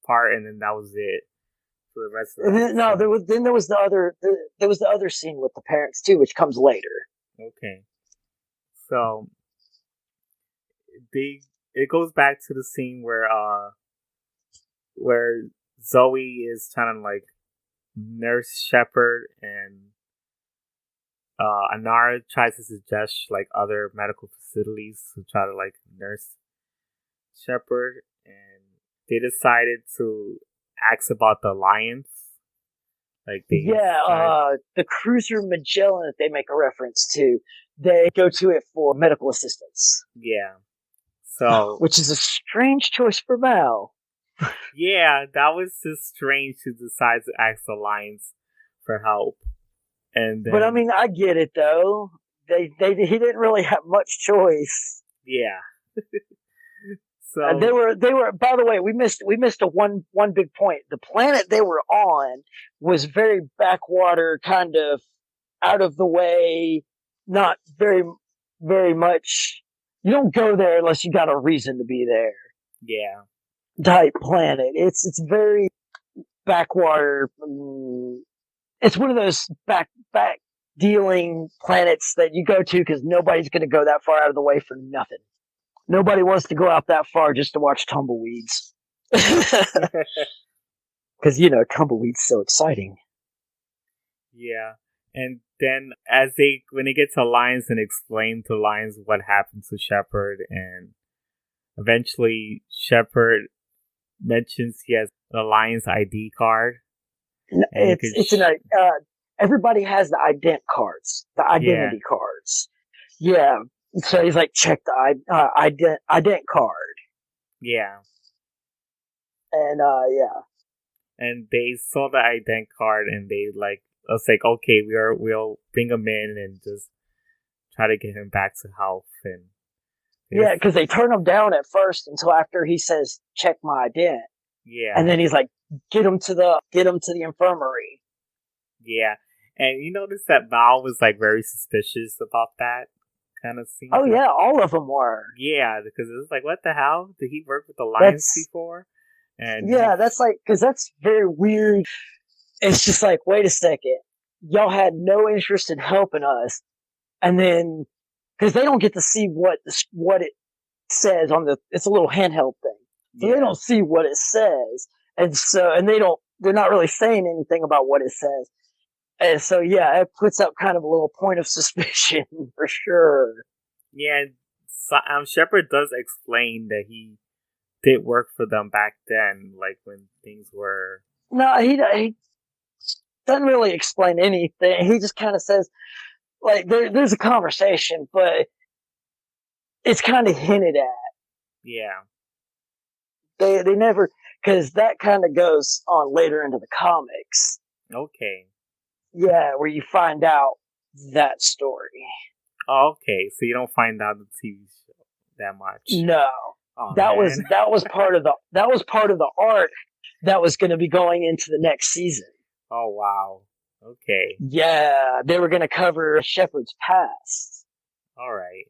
A: part and then that was it for the rest of
B: and
A: the
B: then, no,
A: episode.
B: there was there was the other scene with the parents too, which comes later.
A: Okay. So, they, it goes back to the scene where Zoe is trying to like nurse Shepard and Anara tries to suggest like other medical facilities to try to like nurse Shepard, and they decided to ask about the alliance. Like
B: the cruiser Magellan that they make a reference to, they go to it for medical assistance.
A: Yeah. So,
B: which is a strange choice for Mal.
A: Yeah, that was just strange to decide to ask the Alliance for help. And then,
B: but I mean, I get it though. He didn't really have much choice.
A: Yeah.
B: So they were. By the way, we missed a one big point. The planet they were on was very backwater, kind of out of the way, not very much. You don't go there unless you got a reason to be there.
A: Yeah.
B: Type planet. It's very backwater. It's one of those back dealing planets that you go to because nobody's going to go that far out of the way for nothing. Nobody wants to go out that far just to watch tumbleweeds. Because, tumbleweeds so exciting.
A: Yeah. And then when they get to Alliance and explain to Alliance what happened to Shepard, and eventually Shepard mentions he has an Alliance ID card.
B: Everybody has the ident cards, the identity cards. Yeah. So he's like, check the ident card.
A: Yeah.
B: And
A: and they saw the ident card, and they was like, okay, we'll bring him in and just try to get him back to health. And
B: because they turn him down at first until after he says, check my ident.
A: Yeah.
B: And then he's like, get him to the infirmary.
A: Yeah. And you notice that Val was very suspicious about that kind of scene.
B: Oh yeah, all of them were.
A: Yeah, because it was like, what the hell? Did he work with the Alliance before? And
B: that's because that's very weird. It's just like, wait a second, y'all had no interest in helping us, and then because they don't get to see what it says on it's a little handheld thing, so they don't see what it says, and they're not really saying anything about what it says, and so it puts up kind of a little point of suspicion for sure.
A: Yeah, Shepard does explain that he did work for them back then, when things were.
B: No, he doesn't really explain anything. He just kind of says, there's a conversation, but it's kind of hinted at.
A: Yeah.
B: They never, because that kind of goes on later into the comics.
A: Okay.
B: Yeah, where you find out that story.
A: Oh, okay, so you don't find out the TV show that much.
B: No.
A: Oh,
B: that was part of the arc that was going to be going into the next season.
A: Oh wow. Okay.
B: Yeah, they were going to cover Shepard's past.
A: All right.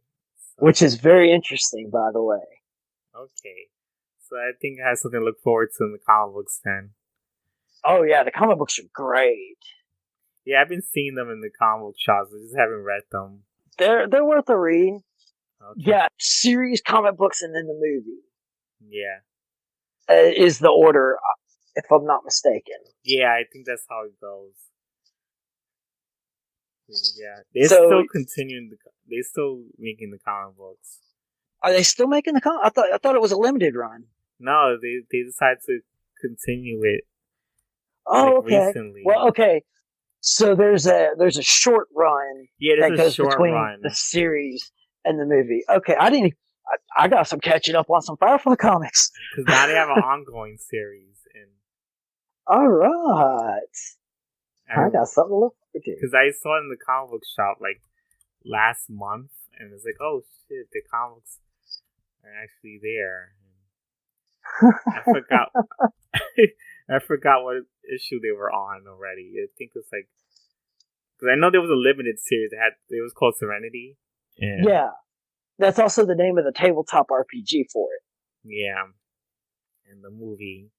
B: Which is very interesting, by the way.
A: Okay. So I think I have something to look forward to in the comic books then.
B: Oh yeah, the comic books are great.
A: Yeah, I've been seeing them in the comic book shops. I just haven't read them.
B: They're worth a read.
A: Okay.
B: Yeah, series, comic books, and then the movie.
A: Yeah.
B: Is the order, if I'm not mistaken.
A: Yeah, I think that's how it goes. Yeah, they're still continuing. They're still making the comic books.
B: Are they still making the comic? I thought it was a limited run.
A: No, they decided to continue it.
B: Oh, okay.
A: Recently.
B: Well, okay. So there's a short run.
A: Yeah, there's
B: that goes
A: a short
B: between
A: run.
B: The series and the movie. Okay, I got some catching up on some Firefly comics.
A: Because now they have an ongoing series.
B: All right. I got something to look forward to.
A: Because I saw it in the comic book shop last month, and it's like, oh shit, the comics are actually there. I forgot. I forgot what issue they were on already. I think it's because I know there was a limited series. It was called Serenity.
B: Yeah, that's also the name of the tabletop RPG for it.
A: Yeah, and the movie.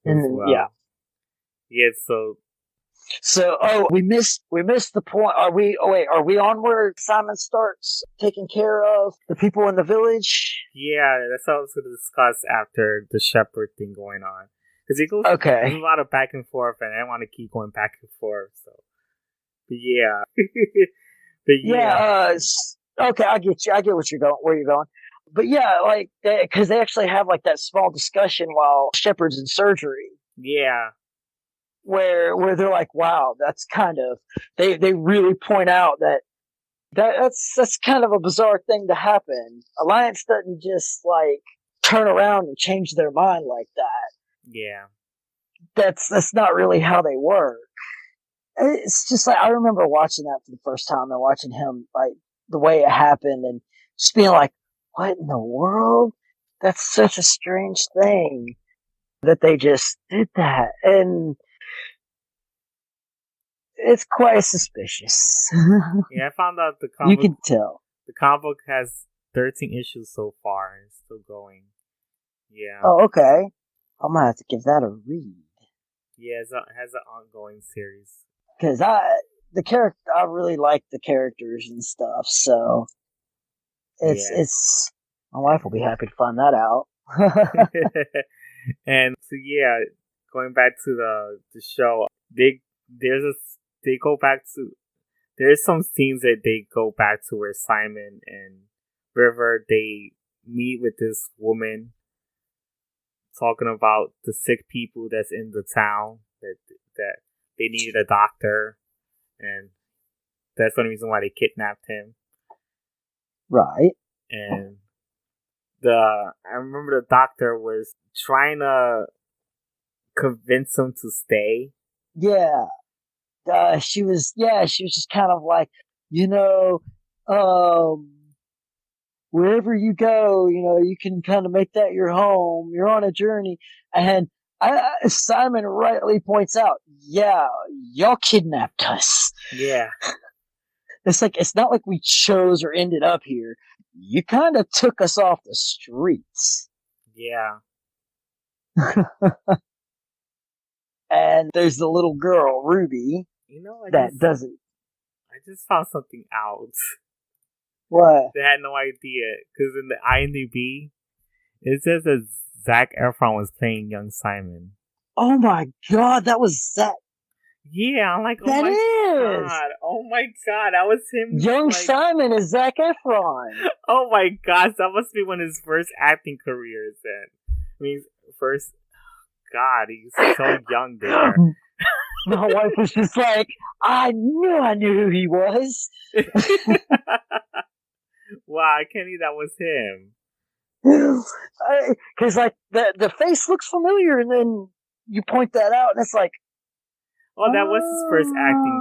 B: Yeah.
A: Yeah.
B: So we missed the point. Are we on where Simon starts taking care of the people in the village?
A: Yeah, that's what I was going to discuss after the Shepard thing going on. Because it goes there's a lot of back and forth, and I don't want to keep going back and forth. So, but yeah,
B: okay, I get you. I get where you're going. But yeah, like, because they actually have like that small discussion while Shepard's in surgery,
A: Yeah.
B: where they're like, "Wow, that's kind of," they really point out that's kind of a bizarre thing to happen. Alliance doesn't just like turn around and change their mind like that.
A: Yeah.
B: That's not really how they work. It's just like I remember watching that for the first time and watching him like the way it happened and just being like, "What in the world? That's such a strange thing that they just did that." And it's quite suspicious.
A: Yeah, I found out
B: You can tell.
A: the comic book has 13 issues so far and it's still going. Yeah.
B: Oh, okay. I might have to give that a read.
A: Yeah, it has an ongoing series.
B: Because I really like the characters and stuff. So
A: Yeah.
B: it's my wife will be happy to find that out.
A: And so yeah, going back to the show, there's a they go back to there's some scenes that they go back to where Simon and River they meet with this woman talking about the sick people that's in the town that they needed a doctor and that's the reason why they kidnapped him.
B: Right.
A: And I remember the doctor was trying to convince him to stay.
B: Yeah. She was just kind of like, you know, um, wherever you go, you can kind of make that your home. You're on a journey. And Simon rightly points out, yeah, y'all kidnapped us.
A: Yeah.
B: It's not like we chose or ended up here. You kind of took us off the streets.
A: Yeah.
B: And there's the little girl, Ruby, I
A: just found something out.
B: What?
A: They had no idea because in the IMDb it says that Zac Efron was playing young Simon.
B: Oh my god, that was Zac.
A: Yeah, I'm like,
B: oh my
A: god, that was him.
B: Young Simon is Zac Efron.
A: Oh my gosh, that must be one of his first acting careers. Then, I mean, first. God, he's so young there.
B: My wife was just like, I knew who he was.
A: Wow, I can't believe that was him.
B: Because like the face looks familiar, and then you point that out, and it's like,
A: oh, that was his first acting.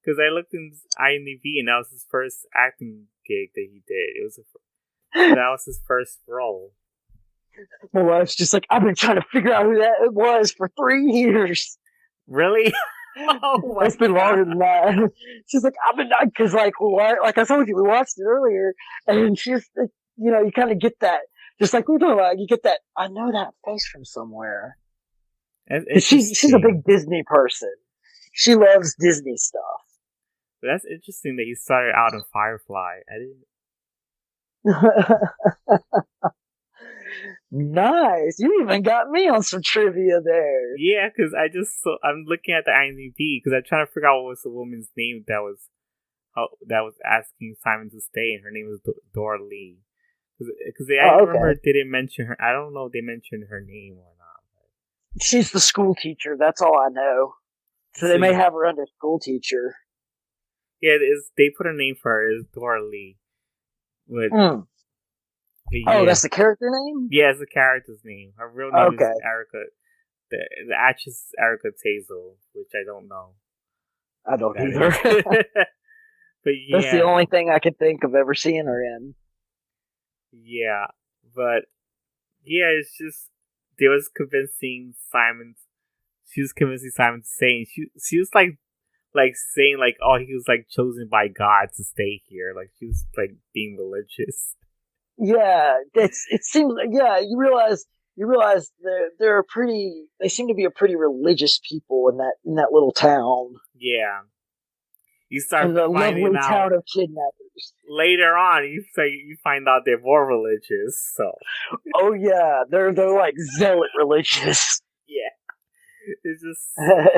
A: Because I looked in IMDb, and that was his first acting gig that he did. That was his first role.
B: My wife's just like, I've been trying to figure out who that was for 3 years.
A: Really?
B: Oh my! It's been longer than that. She's like, I've been, because like I told you, we watched it earlier, and she's, you kind of get that, just like we're talking about, you get that. I know that face from somewhere. She's a big Disney person. She loves Disney stuff.
A: But that's interesting that he started out in Firefly. I didn't.
B: Nice. You even got me on some trivia there.
A: Yeah, because I'm looking at the IMDb because I'm trying to figure out what was the woman's name that was asking Simon to stay, and her name was Dora Lee. Because I remember they didn't mention her. I don't know if they mentioned her name or not.
B: She's the school teacher. That's all I know. So they may have her under school teacher.
A: Yeah, they put a name for her. It's Dora Lee. But,
B: yeah. Oh, that's the character name?
A: Yeah, it's the character's name. Her real name is Erica. The actress is Erica Tazel, which I don't know.
B: I don't either.
A: But yeah.
B: That's the only thing I can think of ever seeing her in.
A: Yeah, but yeah, it's just she was convincing Simon to stay, and she was like saying like, oh, he was like chosen by God to stay here. Like she was like being religious.
B: Yeah, it seems like, yeah, you realize they seem to be a pretty religious people in that little town.
A: Yeah. You start
B: in the
A: finding
B: lovely
A: out
B: town of kidnappers.
A: Later on, you find out they're more religious. So.
B: Oh yeah, they're like zealot religious.
A: Yeah, it's just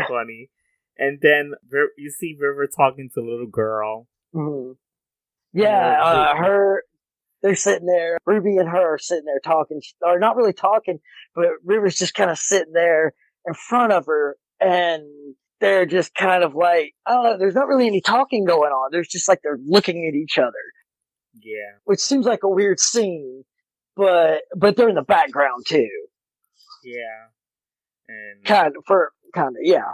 A: funny. And then you see River talking to a little girl.
B: Mm-hmm. Yeah, they're sitting there. Ruby and her are sitting there talking, or not really talking, but River's just kind of sitting there in front of her, and they're just kind of like, I don't know. There's not really any talking going on. There's just like they're looking at each other.
A: Yeah.
B: Which seems like a weird scene, but they're in the background too.
A: Yeah. And
B: kind of, yeah.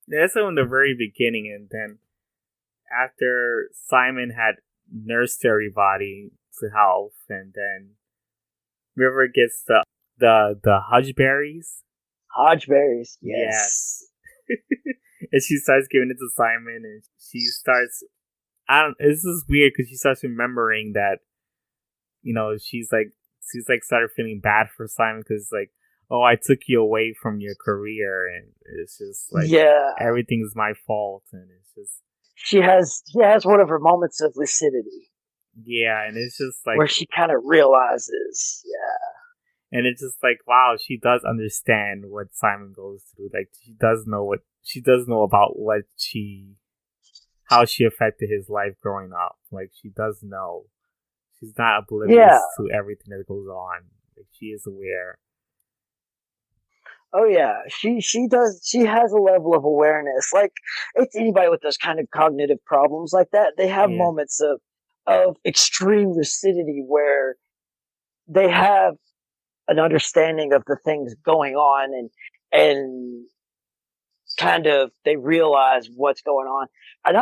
A: that's in the very beginning, and then after Simon had nursed everybody to health, and then River gets the hushberries.
B: Hodgeberries, yes.
A: And she starts giving it to Simon, and she starts. This is weird because she starts remembering that, she's like started feeling bad for Simon because it's like, oh, I took you away from your career, and it's just like,
B: yeah,
A: everything's my fault, and it's just.
B: She has one of her moments of lucidity.
A: Yeah, and it's just like
B: where she kind of realizes, yeah.
A: And it's just like, wow, she does understand what Simon goes through. Like, she does know about how she affected his life growing up. Like, she does know. She's not oblivious to everything that goes on. Like, she is aware.
B: Oh yeah, she does. She has a level of awareness. Like, it's anybody with those kind of cognitive problems like that. They have moments of extreme lucidity where they have an understanding of the things going on, and kind of they realize what's going on. And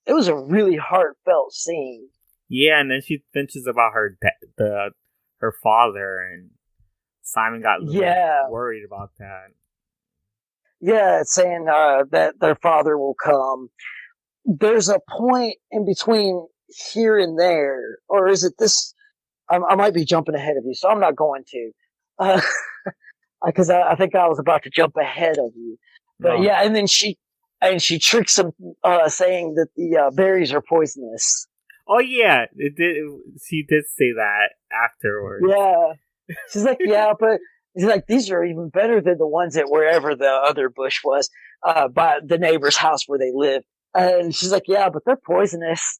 B: it was a really heartfelt scene.
A: Yeah, and then she mentions about her father, and Simon got worried about that.
B: Yeah, it's saying that their father will come. There's a point in between here and there, or is it this? I might be jumping ahead of you, so I'm not going to, because I think I was about to jump ahead of you. But yeah, and then she tricks him, saying that the berries are poisonous.
A: Oh yeah, she did say that afterwards.
B: Yeah, she's like, yeah, but she's like, these are even better than the ones at wherever the other bush was, by the neighbor's house where they live. And she's like, yeah, but they're poisonous.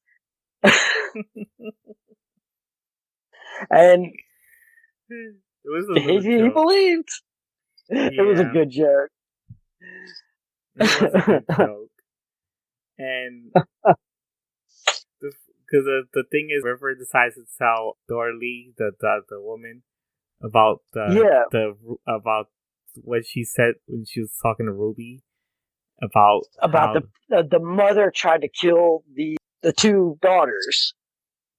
B: And he believed. Yeah. It was a good joke.
A: It was a good joke. And because the thing is, River decides to tell Dorley, the woman, about about what she said when she was talking to Ruby about
B: the mother tried to kill the two daughters.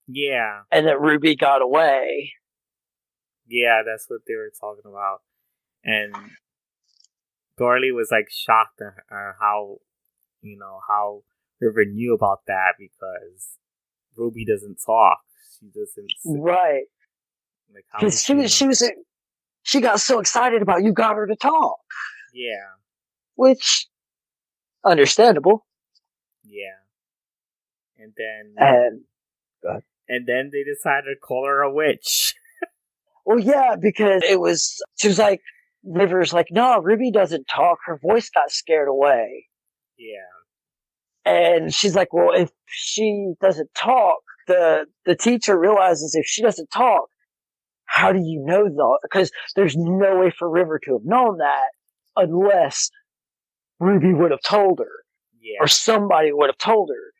A: Yeah,
B: and that Ruby got away.
A: Yeah, that's what they were talking about, and Dorley was like shocked at how River knew about that because Ruby doesn't talk. She doesn't.
B: Right. Because she got so excited about you got her to talk.
A: Yeah.
B: Which, understandable.
A: Yeah. And then.
B: And
A: then they decided to call her a witch.
B: Well, yeah, because she was like, River's like, no, Ruby doesn't talk. Her voice got scared away.
A: Yeah.
B: And she's like, well, if she doesn't talk, the teacher realizes if she doesn't talk, how do you know that? Because there's no way for River to have known that unless Ruby would have told her.
A: Yeah.
B: Or somebody would have told her.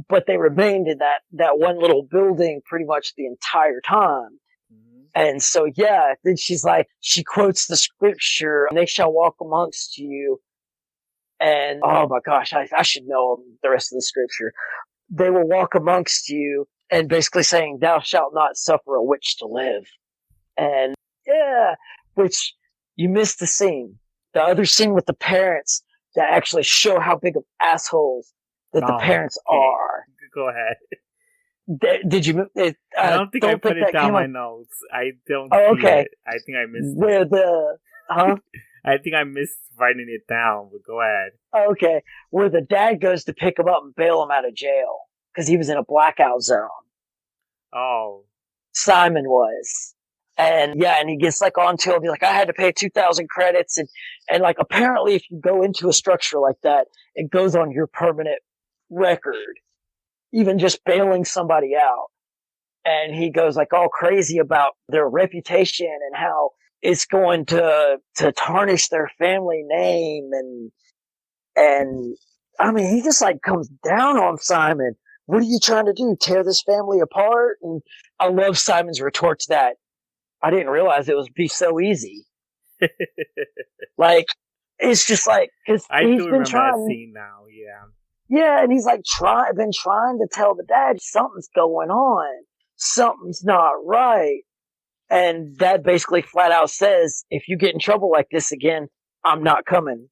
B: But they remained in that one little building pretty much the entire time. Mm-hmm. And so, yeah, then she's like, she quotes the scripture, they shall walk amongst you. And, oh my gosh, I should know the rest of the scripture. They will walk amongst you, and basically saying, thou shalt not suffer a witch to live. And, yeah, which you missed the scene. The other scene with the parents that actually show how big of assholes that the parents are.
A: Go ahead.
B: Did you?
A: I don't think I put it down my notes. I don't. Oh, okay. It. I think I missed.
B: Where the? Huh?
A: I think I missed writing it down. But go ahead.
B: Okay, where the dad goes to pick him up and bail him out of jail because he was in a blackout zone.
A: Oh.
B: Simon was, and yeah, and he gets like onto him. He's like, I had to pay 2,000 credits, and like apparently, if you go into a structure like that, it goes on your permanent record. Even just bailing somebody out. and he goes like all crazy about their reputation and how it's going to tarnish their family name, and I mean, he just like comes down on Simon. What are you trying to do? Tear this family apart? And I love Simon's retort to that. I didn't realize it would be so easy. Like, it's just like, cause
A: I
B: he's
A: do
B: been
A: remember
B: trying.
A: that scene now. Yeah.
B: Yeah, and he's like been trying to tell the dad something's going on. Something's not right. And Dad basically flat out says, if you get in trouble like this again, I'm not coming.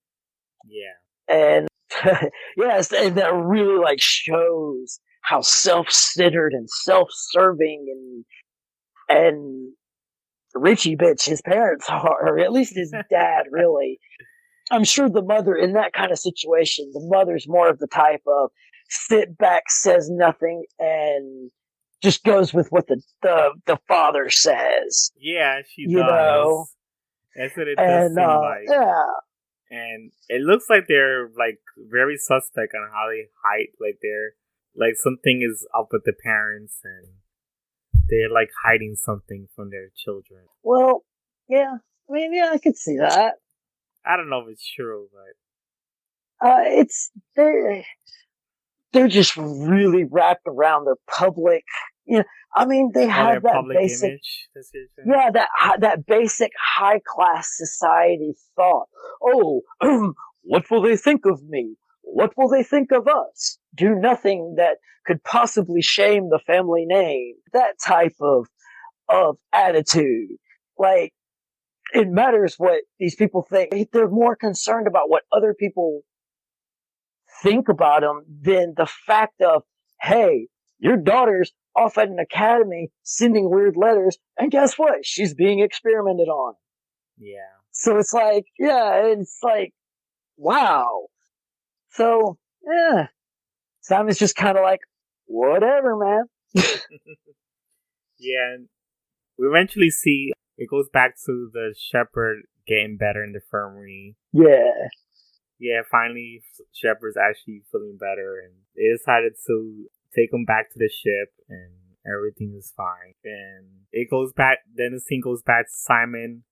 A: Yeah.
B: And yes, and that really like shows how self-centered and self-serving and Richie bitch his parents are, or at least his dad really. I'm sure the mother in that kind of situation, the mother's more of the type of sit back, says nothing, and just goes with what the father says.
A: Yeah, she
B: You
A: does.
B: know?
A: That's what it does
B: And
A: seem like.
B: yeah.
A: And it looks like they're like very suspect on how they hide. Like they're like something is up with the parents, and they're like hiding something from their children.
B: Well, yeah. I mean, yeah, I could see that.
A: I don't know if it's true, but
B: It's they're just really wrapped around their public. You know, I mean, they have that
A: public
B: basic
A: image.
B: Yeah, that basic high class society thought. Oh, what will they think of me? What will they think of us? Do nothing that could possibly shame the family name. That type of attitude. Like, it matters what these people think. They're more concerned about what other people think about them than the fact of, hey, your daughter's off at an academy sending weird letters, and guess what? She's being experimented on.
A: Yeah.
B: So it's like, yeah, it's like, wow. So, yeah. Simon's just kind of like, whatever, man.
A: Yeah, and we eventually see it goes back to the shepherd getting better in the infirmary.
B: Yeah.
A: Yeah, finally Shepard's actually feeling better, and they decided to take him back to the ship, and everything is fine. And it goes back, then the scene goes back to Simon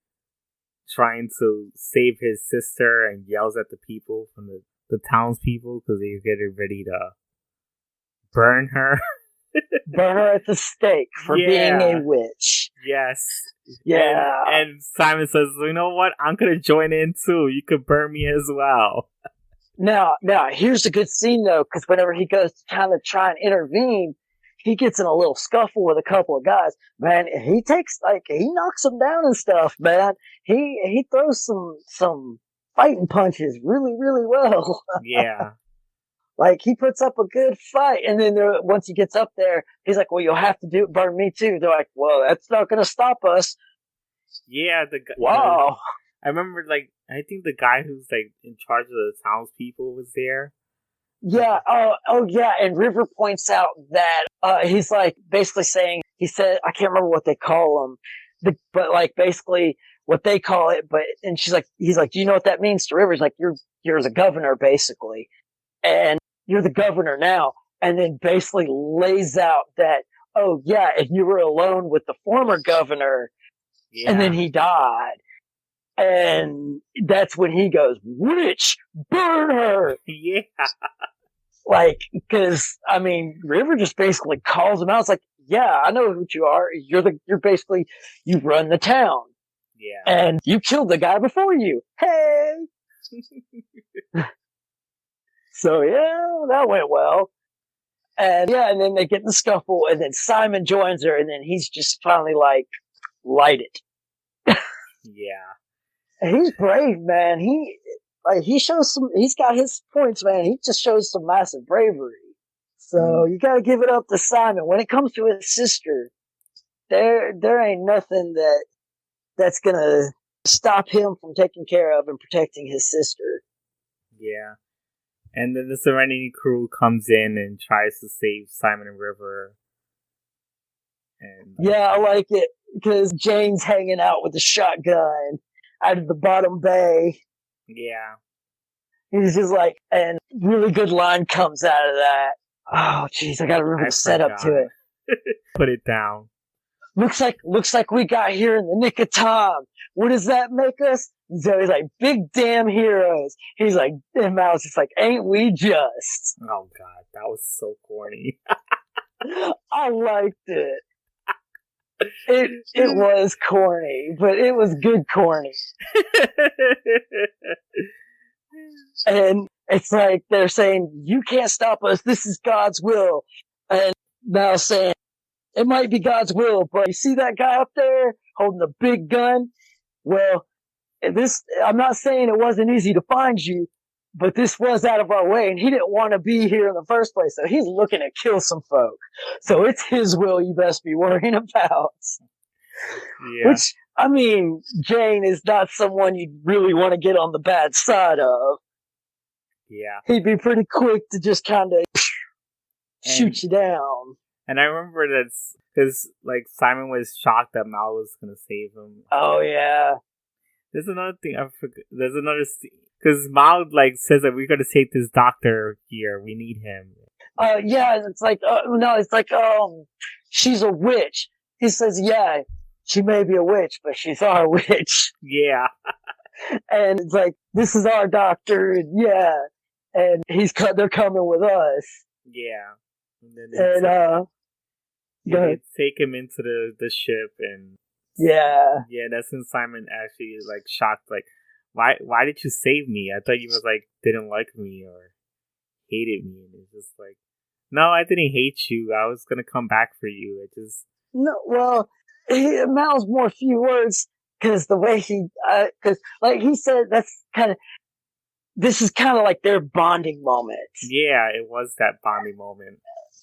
A: trying to save his sister and yells at the people from the townspeople because they're getting ready to burn her.
B: Burn her at the stake for being a witch.
A: Yes.
B: Yeah.
A: And Simon says, you know what? I'm going to join in too. You could burn me as well.
B: Now, here's a good scene though, because whenever he goes to kind of try and intervene, he gets in a little scuffle with a couple of guys. Man, he knocks them down and stuff, man. He throws some fighting punches really, really well.
A: Yeah.
B: Like, he puts up a good fight, and then once he gets up there, he's like, well, you'll have to burn me too. They're like, well, that's not going to stop us.
A: Yeah.
B: Wow.
A: I remember, like, I think the guy who's, like, in charge of the townspeople was there.
B: Yeah. Oh, yeah. And River points out that he's like basically saying, he said, I can't remember what they call him, but like basically what they call it. And he's like, do you know what that means to River? He's like, you're the governor basically, and you're the governor now. And then basically lays out that, oh yeah, and you were alone with the former governor, and then he died. And that's when he goes, witch, burn her.
A: Yeah.
B: Like, because, I mean, River just basically calls him out. It's like, yeah, I know who you are. You're basically, you run the town.
A: Yeah.
B: And you killed the guy before you. Hey! So, yeah, that went well. And yeah, and then they get in the scuffle, and then Simon joins her, and then he's just finally like, light it.
A: Yeah.
B: And he's brave, man. He's got his points, man. He just shows some massive bravery. So you gotta give it up to Simon. When it comes to his sister, there ain't nothing that's gonna stop him from taking care of and protecting his sister.
A: Yeah. And then the Serenity crew comes in and tries to save Simon and River. And
B: yeah, I like it because Jane's hanging out with a shotgun out of the bottom bay.
A: Yeah.
B: He's just like, and really good line comes out of that. Oh, jeez, I gotta remember the setup to it.
A: Put it down.
B: Looks like we got here in the nick of time. What does that make us? So he's like, big damn heroes. He's like, and Mal's just like, ain't we just?
A: Oh god, that was so corny.
B: I liked it. It was corny, but it was good corny. And it's like they're saying, you can't stop us. This is God's will. And Mal's saying, it might be God's will, but you see that guy up there holding a big gun? Well, I'm not saying it wasn't easy to find you, but this was out of our way, and he didn't want to be here in the first place, so he's looking to kill some folk. So it's his will you best be worrying about.
A: Yeah.
B: Which, I mean, Jane is not someone you'd really want to get on the bad side of.
A: Yeah.
B: He'd be pretty quick to just kind of shoot you down.
A: And I remember that's because, like, Simon was shocked that Mal was going to save him.
B: Oh, yeah.
A: There's another thing I forgot. There's another because Mal like says that we're gonna take this doctor here. We need him.
B: Yeah. It's like no. It's like she's a witch. He says, yeah, she may be a witch, but she's our witch.
A: Yeah.
B: And it's like, this is our doctor. And yeah, and they're coming with us.
A: Yeah. And then they take him into the ship and.
B: Yeah.
A: Yeah, that's when Simon actually is like shocked, like, why did you save me? I thought you was like didn't like me or hated me, and it's just like, no, I didn't hate you. I was gonna come back for you. It just
B: well, Mal's more few words because the way because like he said, this is kind of like their bonding moment.
A: Yeah, it was that bonding moment,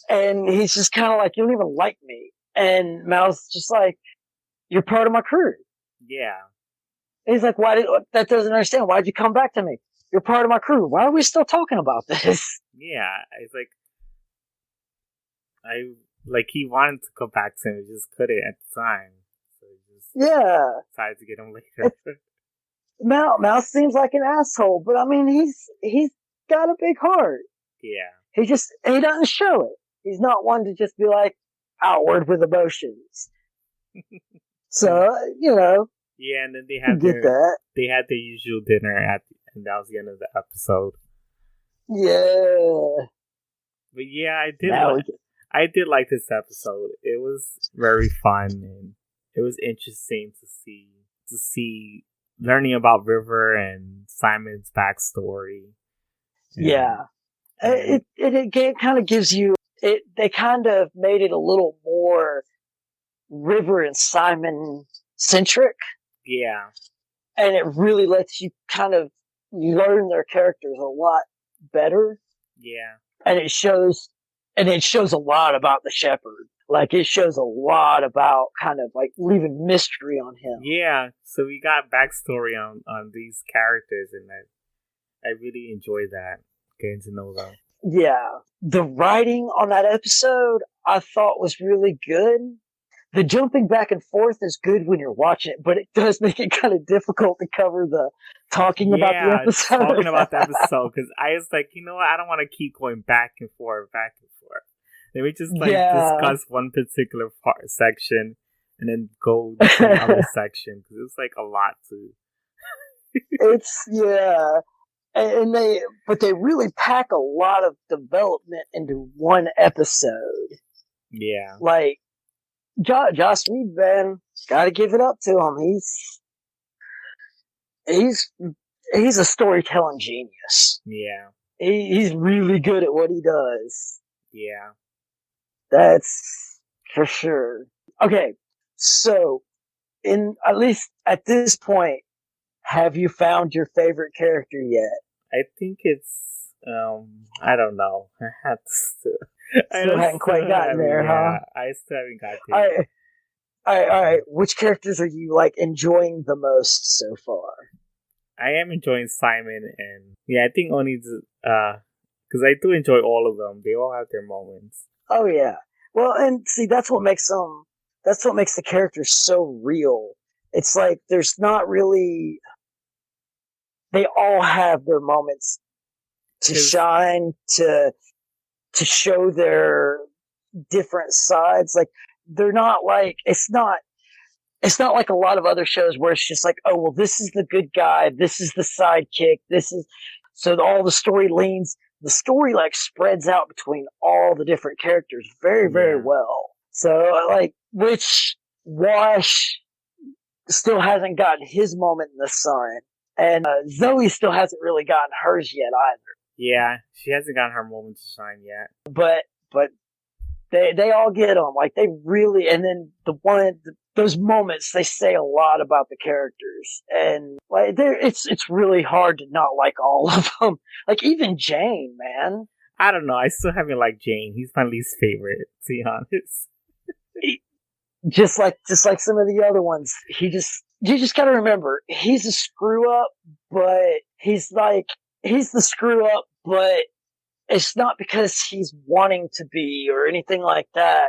B: and he's just kind of like, you don't even like me, and Mal's just like, you're part of my crew.
A: Yeah.
B: And he's like, that doesn't understand. Why'd you come back to me? You're part of my crew. Why are we still talking about this?
A: Yeah. It's like, he wanted to come back to him, he just couldn't at the time. So he just decided to get him later.
B: Mal seems like an asshole, but I mean, he's got a big heart.
A: Yeah.
B: He doesn't show it. He's not one to just be like outward with emotions. So, you know.
A: Yeah, and then they had their usual dinner and that was the end of the episode.
B: Yeah.
A: But yeah, I did like this episode. It was very fun and it was interesting to see learning about River and Simon's backstory.
B: Yeah. It kind of gives you they kind of made it a little more River and Simon centric.
A: Yeah.
B: And it really lets you kind of learn their characters a lot better.
A: Yeah.
B: And it shows a lot about the Shepherd. Like, it shows a lot about kind of like leaving mystery on him.
A: Yeah. So we got backstory on these characters, and I really enjoyed that, getting to know them.
B: Yeah. The writing on that episode I thought was really good. The jumping back and forth is good when you're watching it, but it does make it kind of difficult to cover the talking about the episode.
A: Talking about the episode, because I was like, you know what, I don't want to keep going back and forth. Let me just discuss one particular section and then go to the other section, because it's like a lot to.
B: And they really pack a lot of development into one episode.
A: Yeah,
B: like. Joss Whedon, man, gotta give it up to him. He's a storytelling genius.
A: Yeah.
B: He's really good at what he does.
A: Yeah.
B: That's for sure. Okay, so at least at this point, have you found your favorite character yet?
A: I think it's I don't know. I have to.
B: Still haven't quite gotten there, huh?
A: I still haven't got there.
B: All right. Which characters are you like enjoying the most so far?
A: I am enjoying Simon, and I think only because I do enjoy all of them. They all have their moments.
B: Oh yeah. Well, and see, that's what makes the characters so real. It's like there's not really. They all have their moments to shine, to show their different sides. Like they're not like it's not like a lot of other shows where it's just like, oh well, this is the good guy, this is the sidekick, this is so all the story leans. The story like spreads out between all the different characters very very well. So like, which Wash still hasn't gotten his moment in the sun, and Zoe still hasn't really gotten hers yet either.
A: Yeah, she hasn't gotten her moment to shine yet.
B: But they all get them. Like they really, and then those moments they say a lot about the characters, and like it's really hard to not like all of them. Like even Jane, man.
A: I don't know. I still haven't liked Jane. He's my least favorite, to be honest.
B: Just like some of the other ones, you just gotta remember he's a screw up, but he's the screw up, but it's not because he's wanting to be or anything like that.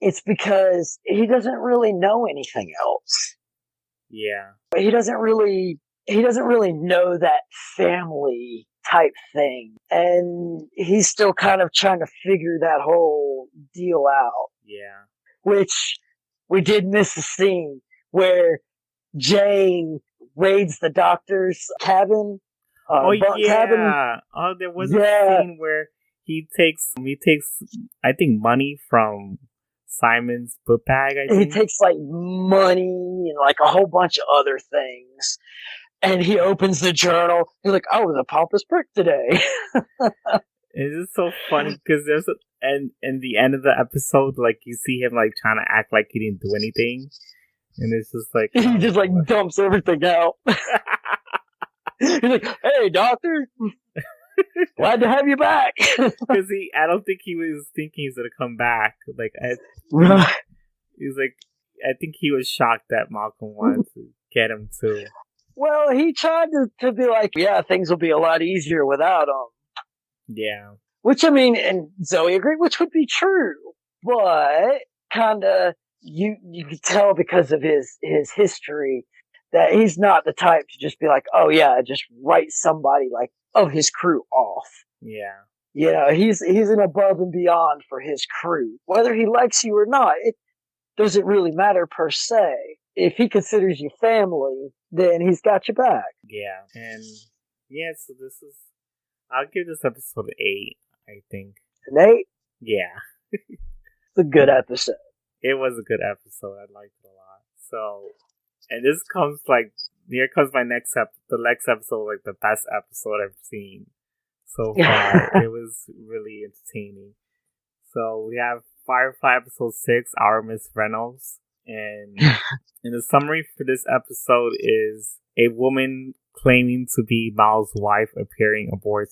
B: It's because he doesn't really know anything else.
A: Yeah.
B: He doesn't really know that family type thing. And he's still kind of trying to figure that whole deal out.
A: Yeah.
B: Which we did miss a scene where Jane raids the doctor's cabin. Cabin.
A: Oh, there was a scene where he takes I think money from Simon's book bag. I think
B: he takes like money and like a whole bunch of other things, and he opens the journal. He's like, "Oh, the pompous prick today."
A: It's just so funny because there's and in the end of the episode, like you see him like trying to act like he didn't do anything, and it's just like
B: he just like dumps everything out. He's like, "Hey, doctor, glad to have you back."
A: Because I don't think he was thinking he's gonna come back. Like, he's like, I think he was shocked that Malcolm wanted to get him too.
B: Well, he tried to be like, yeah, things will be a lot easier without him.
A: Yeah.
B: Which, I mean, and Zoe agreed, which would be true. But, kinda, you could tell because of his history that he's not the type to just be like, oh yeah, just write somebody like, of his crew off.
A: Yeah.
B: You know, he's an above and beyond for his crew. Whether he likes you or not, it doesn't really matter per se. If he considers you family, then he's got your back.
A: Yeah. And, yeah, so I'll give this episode 8, I think.
B: An 8?
A: Yeah.
B: It's a good episode.
A: It was a good episode. I liked it a lot. So, and this comes here comes my the next episode, like the best episode I've seen so far. It was really entertaining. So we have Firefly episode 6, Our Miss Reynolds. And the summary for this episode is a woman claiming to be Miles' wife appearing aboard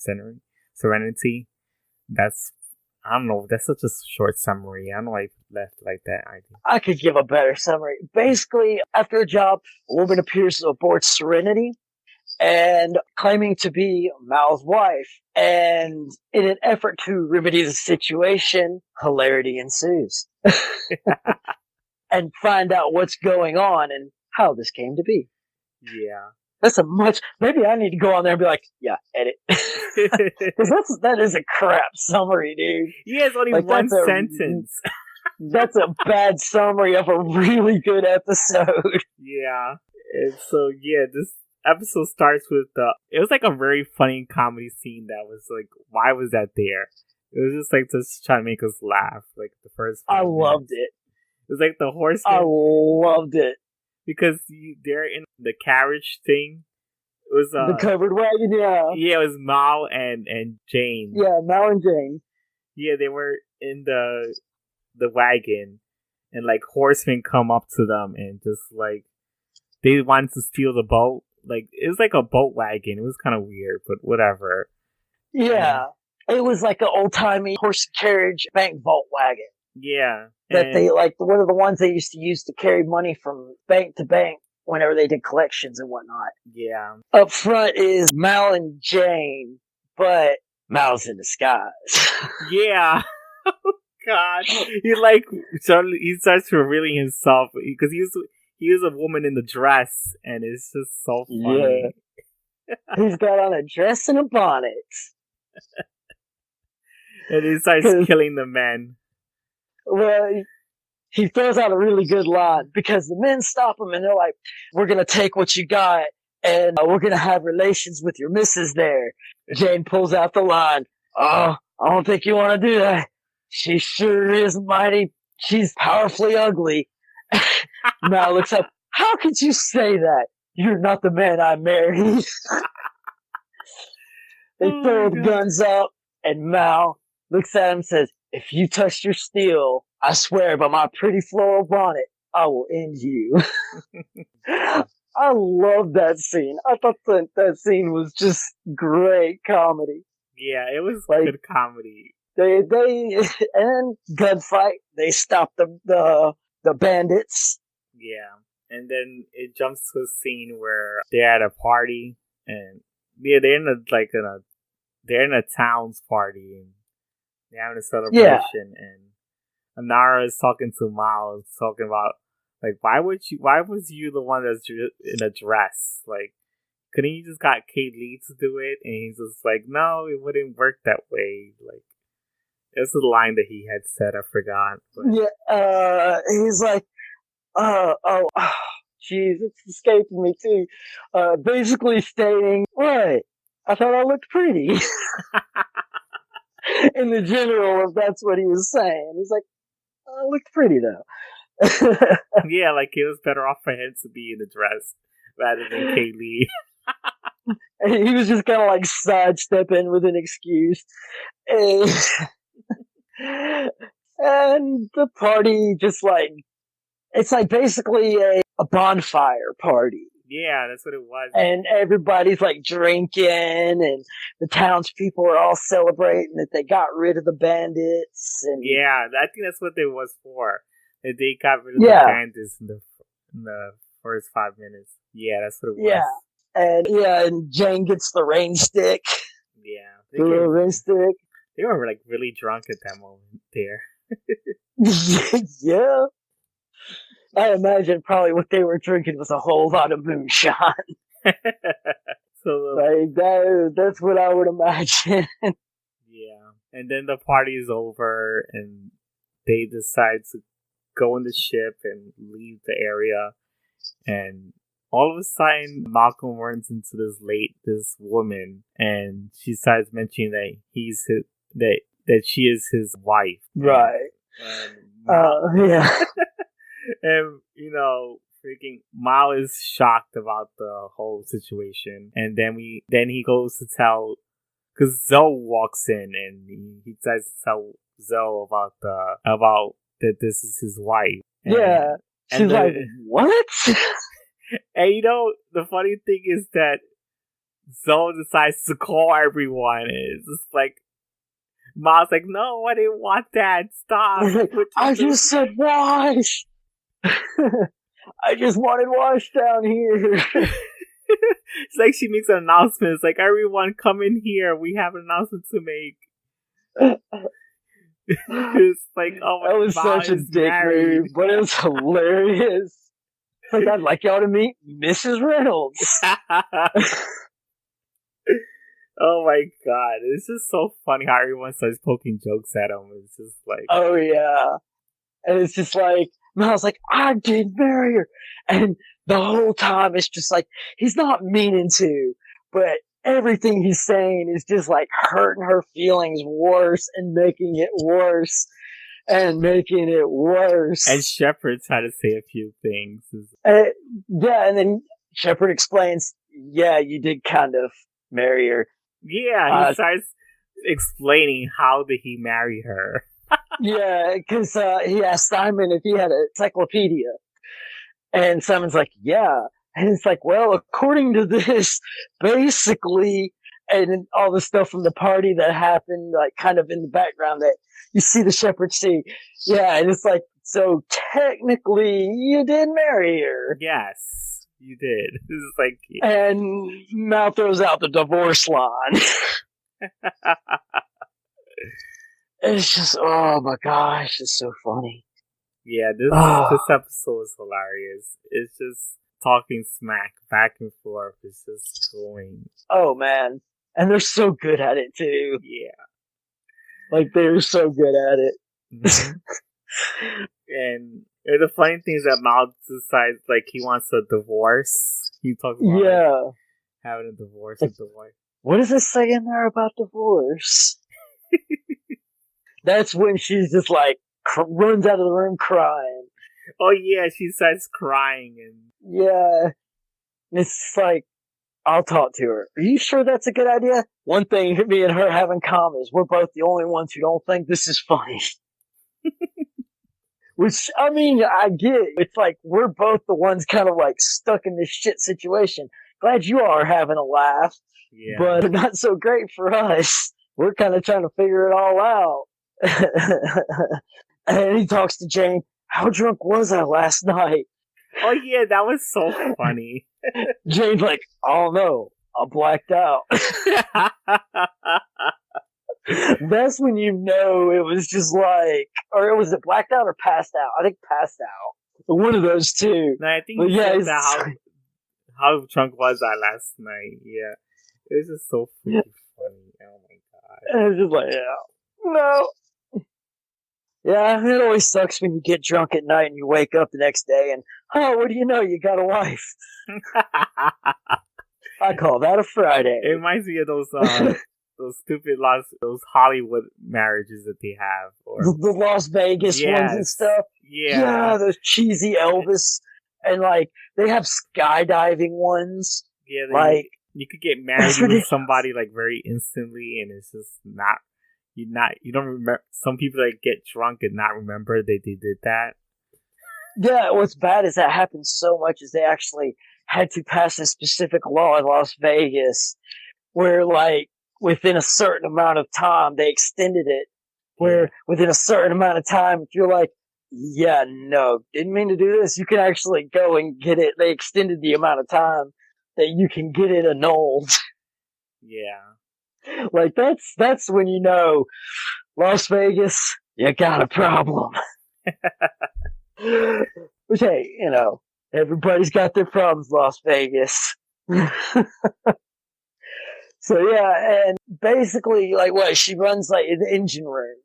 A: Serenity. I don't know, that's such a short summary. I don't know why I left it like that.
B: I could give a better summary. Basically, after a job, a woman appears aboard Serenity and claiming to be Mal's wife. And in an effort to remedy the situation, hilarity ensues. And find out what's going on and how this came to be.
A: Yeah.
B: Maybe I need to go on there and be like, yeah, edit. Because that is a crap summary, dude.
A: Yeah, it's only like, one sentence.
B: That's a bad summary of a really good episode.
A: Yeah. And so, yeah, this episode starts with it was like a very funny comedy scene that was like, why was that there? It was just like just trying to make us laugh. Like the first
B: I loved it.
A: It was like the horseman.
B: I loved it.
A: Because they're in the carriage thing. It was
B: the covered wagon, yeah.
A: Yeah, it was Mal and Jane.
B: Yeah, Mal and Jane.
A: Yeah, they were in the wagon, and like horsemen come up to them and just like they wanted to steal the boat. Like it was like a boat wagon. It was kind of weird, but whatever.
B: Yeah, it was like an old timey horse carriage bank vault wagon.
A: Yeah.
B: That they like one of the ones they used to use to carry money from bank to bank whenever they did collections and whatnot.
A: Yeah.
B: Up front is Mal and Jane, but Mal's in disguise.
A: Yeah. Oh God. He starts revealing himself because he was a woman in the dress, and it's just so funny.
B: Yeah. He's got on a dress and a bonnet.
A: And he starts killing the men.
B: Well, he throws out a really good line because the men stop him and they're like, "We're gonna take what you got and we're gonna have relations with your missus there." Jane pulls out the line. "Oh, I don't think you want to do that. She sure is mighty. She's powerfully ugly." Mal looks up. "How could you say that? You're not the man I married." They throw the guns up, and Mal looks at him and says, "If you touch your steel, I swear by my pretty floral bonnet, I will end you." I love that scene. I thought that scene was just great comedy.
A: Yeah, it was
B: Like,
A: good comedy.
B: They and gunfight. They stop the bandits.
A: Yeah, and then it jumps to a scene where they're at a party, and yeah, they're in a town's party, and they're having a celebration, and Anara is talking to Miles, talking about like why was you the one that's in a dress? Like, couldn't you just got Kate Lee to do it? And he's just like, no, it wouldn't work that way. Like, it's a line that he had said, I forgot. But.
B: Yeah, he's like, jeez, it's escaping me too. Basically stating, "What? I thought I looked pretty." In the general, if that's what he was saying, he's like, "I looked pretty though."
A: Yeah, like it was better off for him to be in a dress rather than Kaylee.
B: He was just kind of like sidestepping with an excuse. And the party just like, it's like basically a bonfire party.
A: Yeah, that's what it was.
B: And everybody's like drinking, and the townspeople are all celebrating that they got rid of the bandits. And
A: yeah, I think that's what it was for. That they got rid of the bandits in the first 5 minutes. Yeah, that's what it was.
B: Yeah, and Jane gets the rain stick.
A: Yeah,
B: the little rain stick.
A: They were like really drunk at that moment there.
B: Yeah. I imagine probably what they were drinking was a whole lot of moonshine. That's what I would imagine.
A: Yeah. And then the party is over and they decide to go in the ship and leave the area. And all of a sudden, Malcolm runs into this woman, and she starts mentioning that she is his wife.
B: Right.
A: Yeah. And, freaking Mal is shocked about the whole situation. And then he goes to tell, because Zoe walks in and he tries to tell Zoe about that this is his wife.
B: Yeah. She's like, what?
A: And the funny thing is that Zoe decides to call everyone. It's just like, Mal's like, no, I didn't want that. Stop.
B: I just said wash. I just wanted wash down here.
A: It's like she makes an announcement. It's like, everyone come in here. We have an announcement to make. It's like, oh my god. That was such a dick move,
B: but it was hilarious. Like, I'd like y'all to meet Mrs. Reynolds.
A: Oh my god. It's just so funny how everyone starts poking jokes at him. It's just like,
B: oh yeah. And it's just like, Mal's like, I did marry her. And the whole time it's just like, he's not meaning to, but everything he's saying is just like hurting her feelings worse and making it worse. And making it worse.
A: And Shepard's had to say a few things.
B: Yeah, and then Shepard explains, yeah, you did kind of marry her.
A: Yeah, he starts explaining how did he marry her.
B: Yeah, because he asked Simon if he had an encyclopedia. And Simon's like, yeah. And it's like, well, according to this, basically, and all the stuff from the party that happened, like kind of in the background that you see the Shepherd see. Yeah, and it's like, so technically you did marry her.
A: Yes, you did. It's like,
B: and Mal throws out the divorce line. It's just, oh my gosh, it's so funny.
A: Yeah, this episode is hilarious. It's just talking smack back and forth. It's just going.
B: Oh man. And they're so good at it too.
A: Yeah.
B: Like, they're so good at it.
A: Mm-hmm. And the funny thing is that Miles decides like he wants a divorce. He talks about like
B: Yeah.
A: having a divorce with the wife.
B: What does it say in there about divorce? That's when she's just like runs out of the room crying.
A: Oh yeah, she starts crying and
B: Yeah. It's like, I'll talk to her. Are you sure that's a good idea? One thing me and her have in common is we're both the only ones who don't think this is funny. Which, I mean, I get it. It's like we're both the ones kind of like stuck in this shit situation. Glad you all are having a laugh,
A: yeah.
B: but not so great for us. We're kind of trying to figure it all out. And he talks to Jane. How drunk was I last night?
A: Oh yeah, that was so funny.
B: Jane's like, oh no, I blacked out. That's when you know it was just like, or was it blacked out or passed out? I think passed out. One of those two.
A: No, I think
B: But
A: he
B: yeah,
A: said
B: it's
A: that how drunk was I last night? Yeah, it was just so freaking funny. Oh my god!
B: I was just like, yeah, no. Yeah, it always sucks when you get drunk at night and you wake up the next day and, oh, what do you know? You got a wife. I call that a Friday.
A: It reminds me of those stupid those Hollywood marriages that they have, or
B: the Las Vegas ones and stuff. Yeah, those cheesy Elvis, and like they have skydiving ones.
A: Yeah,
B: like
A: you could get married with somebody like very instantly, and it's just not. You don't remember. Some people like get drunk and not remember they did that.
B: Yeah, what's bad is that happens so much is they actually had to pass a specific law in Las Vegas where like within a certain amount of time they extended it where within a certain amount of time if you're like, yeah, no, didn't mean to do this, you can actually go and get it. They extended the amount of time that you can get it annulled.
A: Yeah.
B: Like that's when you know Las Vegas, you got a problem. Which hey, you know, everybody's got their problems, Las Vegas. So yeah, and basically like what, she runs like in the engine room.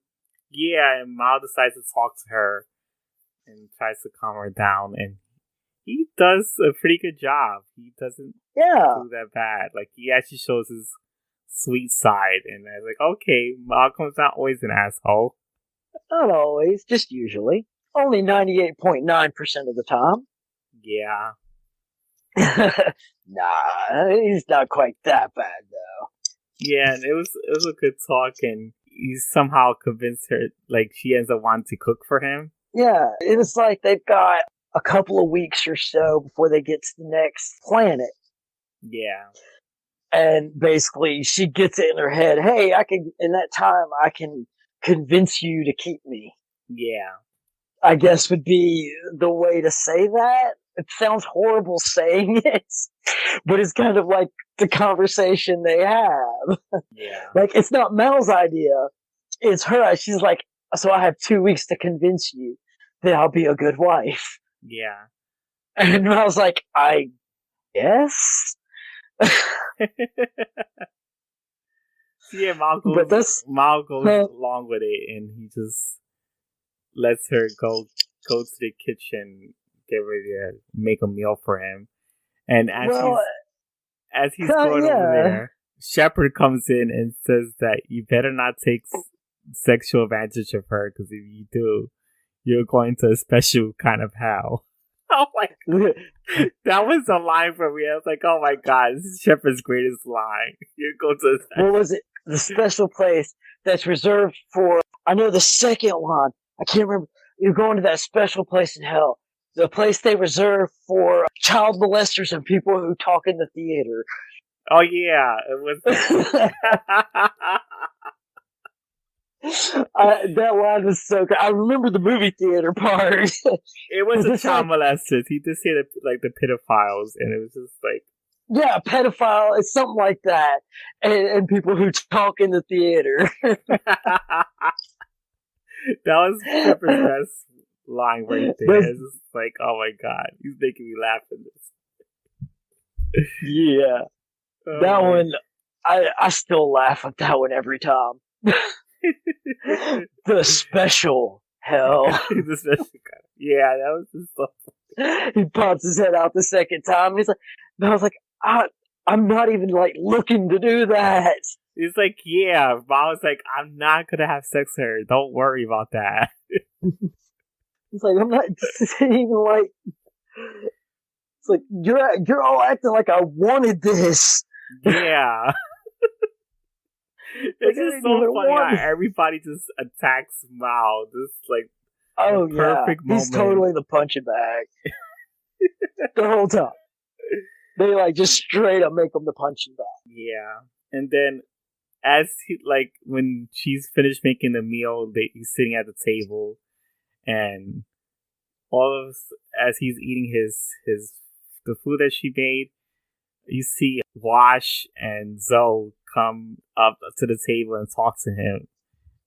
A: Yeah, and Mal decides to talk to her and tries to calm her down, and he does a pretty good job. He doesn't do that bad. Like he actually shows his sweet side, and I was like, okay, Malcolm's not always an asshole.
B: Not always, just usually. Only 98.9% of the time.
A: Yeah.
B: Nah, he's not quite that bad though.
A: Yeah, and it was a good talk, and he somehow convinced her, like she ends up wanting to cook for him.
B: Yeah, it's like they've got a couple of weeks or so before they get to the next planet.
A: Yeah.
B: And basically, she gets it in her head, hey, in that time, I can convince you to keep me.
A: Yeah.
B: I guess would be the way to say that. It sounds horrible saying it, but it's kind of like the conversation they have.
A: Yeah.
B: Like, it's not Mel's idea. It's her. She's like, so I have 2 weeks to convince you that I'll be a good wife.
A: Yeah.
B: And Mel's like, I guess?
A: Yeah, Mal goes along with it, and he just lets her go to the kitchen, get ready to make a meal for him. And as he's going over there, Shepard comes in and says that you better not take sexual advantage of her, because if you do, you're going to a special kind of hell. Oh my god. That was a line for me. I was like, oh my god, this is Shepard's greatest line. You go to
B: what was it? The special place that's reserved for, I know the second one, I can't remember. You're going to that special place in hell. The place they reserve for child molesters and people who talk in the theater.
A: Oh yeah, it was
B: that line was so good. I remember the movie theater part.
A: It was a child molester. He did say like the pedophiles, and it was just like,
B: yeah, pedophile. It's something like that, and people who talk in the theater.
A: That was Pepper's best line right there. It's just like, oh my god, he's making me laugh in this.
B: Yeah, that one. I still laugh at that one every time. The special hell.
A: The special kind. Yeah, that was just so.
B: He pops his head out the second time, and he's like, and I was like, I'm not even like looking to do that.
A: He's like, yeah. Mom was like, I'm not gonna have sex with her. Don't worry about that.
B: It's like I'm not even like. It's like you're all acting like I wanted this.
A: Yeah. It's just so funny how everybody just attacks Mao. Just like perfect moment.
B: He's totally the punching bag the whole time. They like just straight up make him the punching bag.
A: Yeah, and then as he when she's finished making the meal, he's sitting at the table, and as he's eating the food that she made, you see Wash and Zoe come up to the table and talk to him,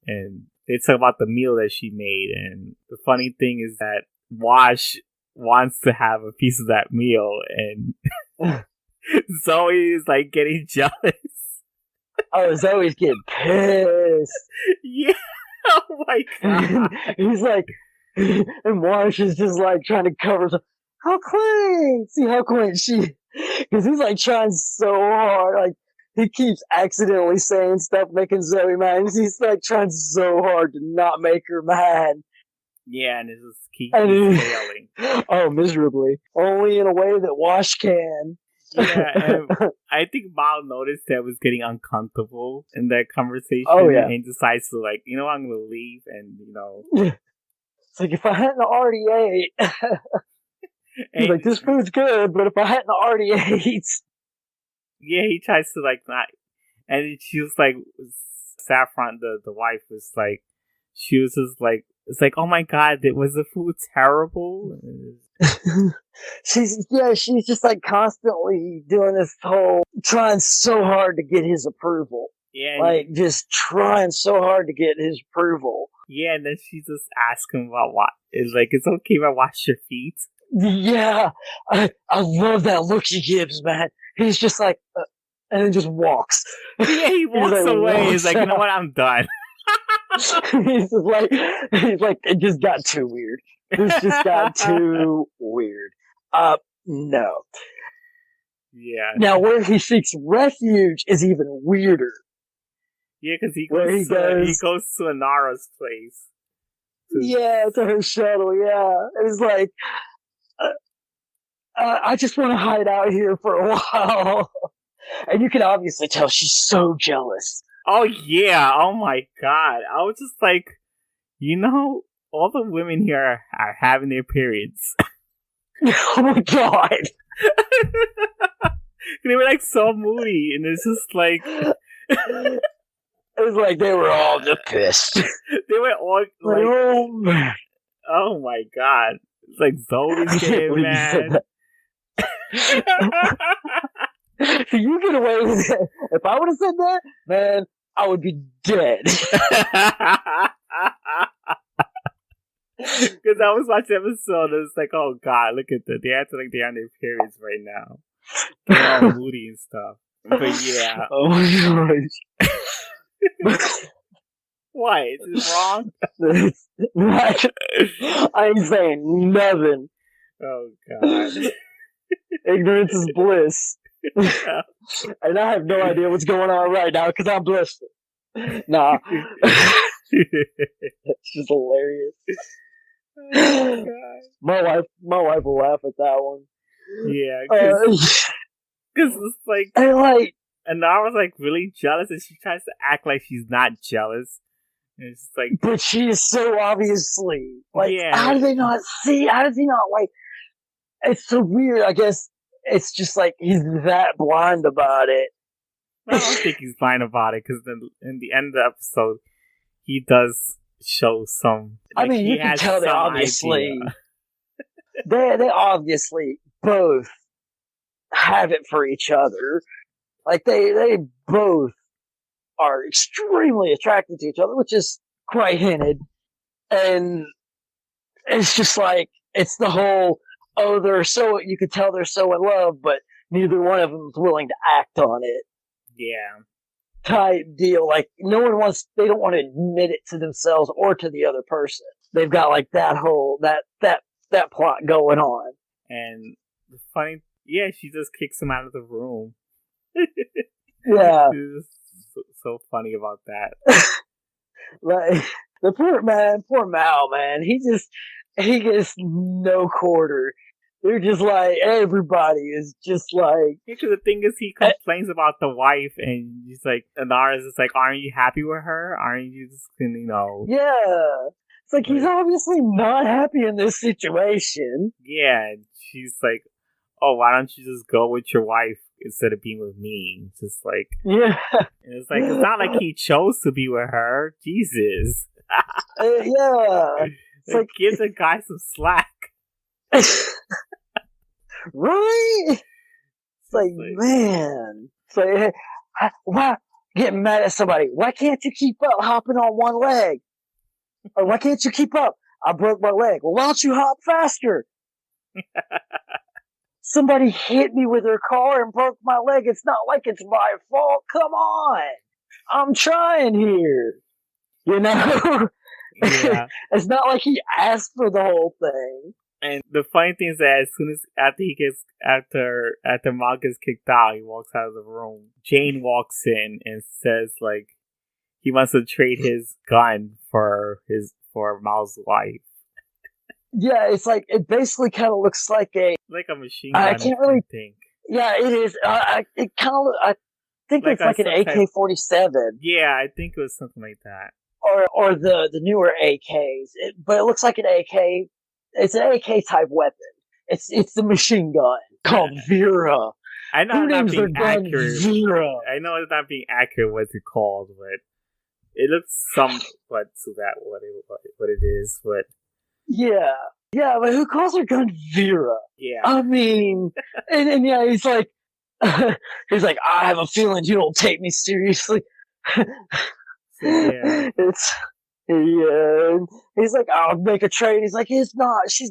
A: and they talk about the meal that she made. And the funny thing is that Wash wants to have a piece of that meal, and Zoe is like getting jealous.
B: Oh, Zoe's getting pissed.
A: Yeah. Oh my god.
B: He's like, and Wash is just like trying to cover. How quaint! See how quaint she. Because he's like trying so hard. Like he keeps accidentally saying stuff making Zoe mad. He's like trying so hard to not make her mad.
A: Yeah, and it just keeps failing.
B: Oh, miserably. Only in a way that Wash can.
A: Yeah, and I think Mao noticed that was getting uncomfortable in that conversation.
B: Oh, yeah.
A: And decides to I'm gonna leave, and
B: It's like if I hadn't already ate. He's like, this food's good, but if I hadn't already ate.
A: Yeah, he tries to not, and she was like, Saffron, the wife was like, she was just like, it's like, oh my god, was the food terrible?
B: She's just like constantly doing this whole trying so hard to get his approval.
A: Yeah,
B: like just trying so hard to get his approval.
A: Yeah, and then she just asks him about what is it's okay if I wash your feet.
B: Yeah, I love that look she gives, man. He's just like, and then just walks.
A: Yeah, he walks away. He's like, you know what, I'm done.
B: He's like, it just got too weird. This just got too weird. No.
A: Yeah.
B: Now, where he seeks refuge is even weirder.
A: Yeah, because he goes to Anara's place.
B: Yeah, to her shuttle, yeah. It's like, I just want to hide out here for a while. And you can obviously tell she's so jealous.
A: Oh, yeah. Oh, my God. I was just like, all the women here are having their periods.
B: Oh, my God.
A: They were so moody, and it's just like...
B: It was like they were all just pissed.
A: They were all oh my god. It's like Zoe's getting mad.
B: So you get away with it. If I would have said that, man, I would be dead.
A: Because I was watching the episode and it's like, oh god, look at that. They act like they're on their periods right now. They're all moody and stuff. But yeah.
B: Oh my gosh.
A: What? Is it wrong?
B: I ain't saying nothing.
A: Oh god.
B: Ignorance is bliss. And I have no idea what's going on right now because I'm blissful. Nah. It's just hilarious.
A: Oh, God.
B: My wife will laugh at that one.
A: Yeah, because it's like, and I was really jealous, and she tries to act like she's not jealous. And it's just like,
B: but she is so obviously
A: yeah.
B: How do they not see? How does he not It's so weird. I guess it's just he's that blind about it.
A: I don't think he's blind about it because in the end of the episode, he does show some.
B: I mean, you can tell they obviously they obviously both have it for each other. They both are extremely attracted to each other, which is quite hinted. And it's just it's the whole, you could tell they're so in love, but neither one of them is willing to act on it.
A: Yeah.
B: Type deal. They don't want to admit it to themselves or to the other person. they've got like that whole that plot going on.
A: And the funny, yeah, she just kicks him out of the room.
B: Yeah,
A: It's so funny about that.
B: like the poor Mal, man. He gets no quarter. They're just like everybody is just like.
A: Because the thing is, he complains about the wife, and he's like, Anara's just like, aren't you happy with her? Aren't you just,
B: Yeah. It's like he's
A: like,
B: obviously not happy in this situation.
A: yeah, and she's like, oh, why don't you just go with your wife instead of being with me? It's just like,
B: Yeah.
A: and it's like, it's not like he chose to be with her. Jesus.
B: Yeah. It's like,
A: give the guy some slack.
B: right? It's like, man. It's like, why getting mad at somebody? Why can't you keep up hopping on one leg? Or why can't you keep up? I broke my leg. Well, why don't you hop faster? Somebody hit me with their car and broke my leg. It's not like it's my fault. Come on. I'm trying here. You know?
A: Yeah.
B: It's not like he asked for the whole thing.
A: And the funny thing is that as soon as after Mal gets kicked out, he walks out of the room. Jane walks in and says like he wants to trade his gun for Mal's wife.
B: Yeah, it's like it basically kind of looks like a
A: machine gun.
B: I can't really
A: think.
B: Yeah, it is. It kind of. I think it's like an AK-47.
A: Yeah, I think it was something like that.
B: Or the newer AKs, but it looks like an AK. It's an AK type weapon. It's the machine gun called Vera.
A: I know
B: Who
A: it's not
B: names their
A: being
B: gun
A: accurate.
B: Vera?
A: I know it's not being accurate what it's called, but it looks somewhat to that what it is. But
B: yeah, but who calls their gun Vera?
A: Yeah,
B: I mean, and yeah, he's like, I have a feeling you don't take me seriously.
A: Yeah.
B: He's like, I'll make a trade. He's like, she's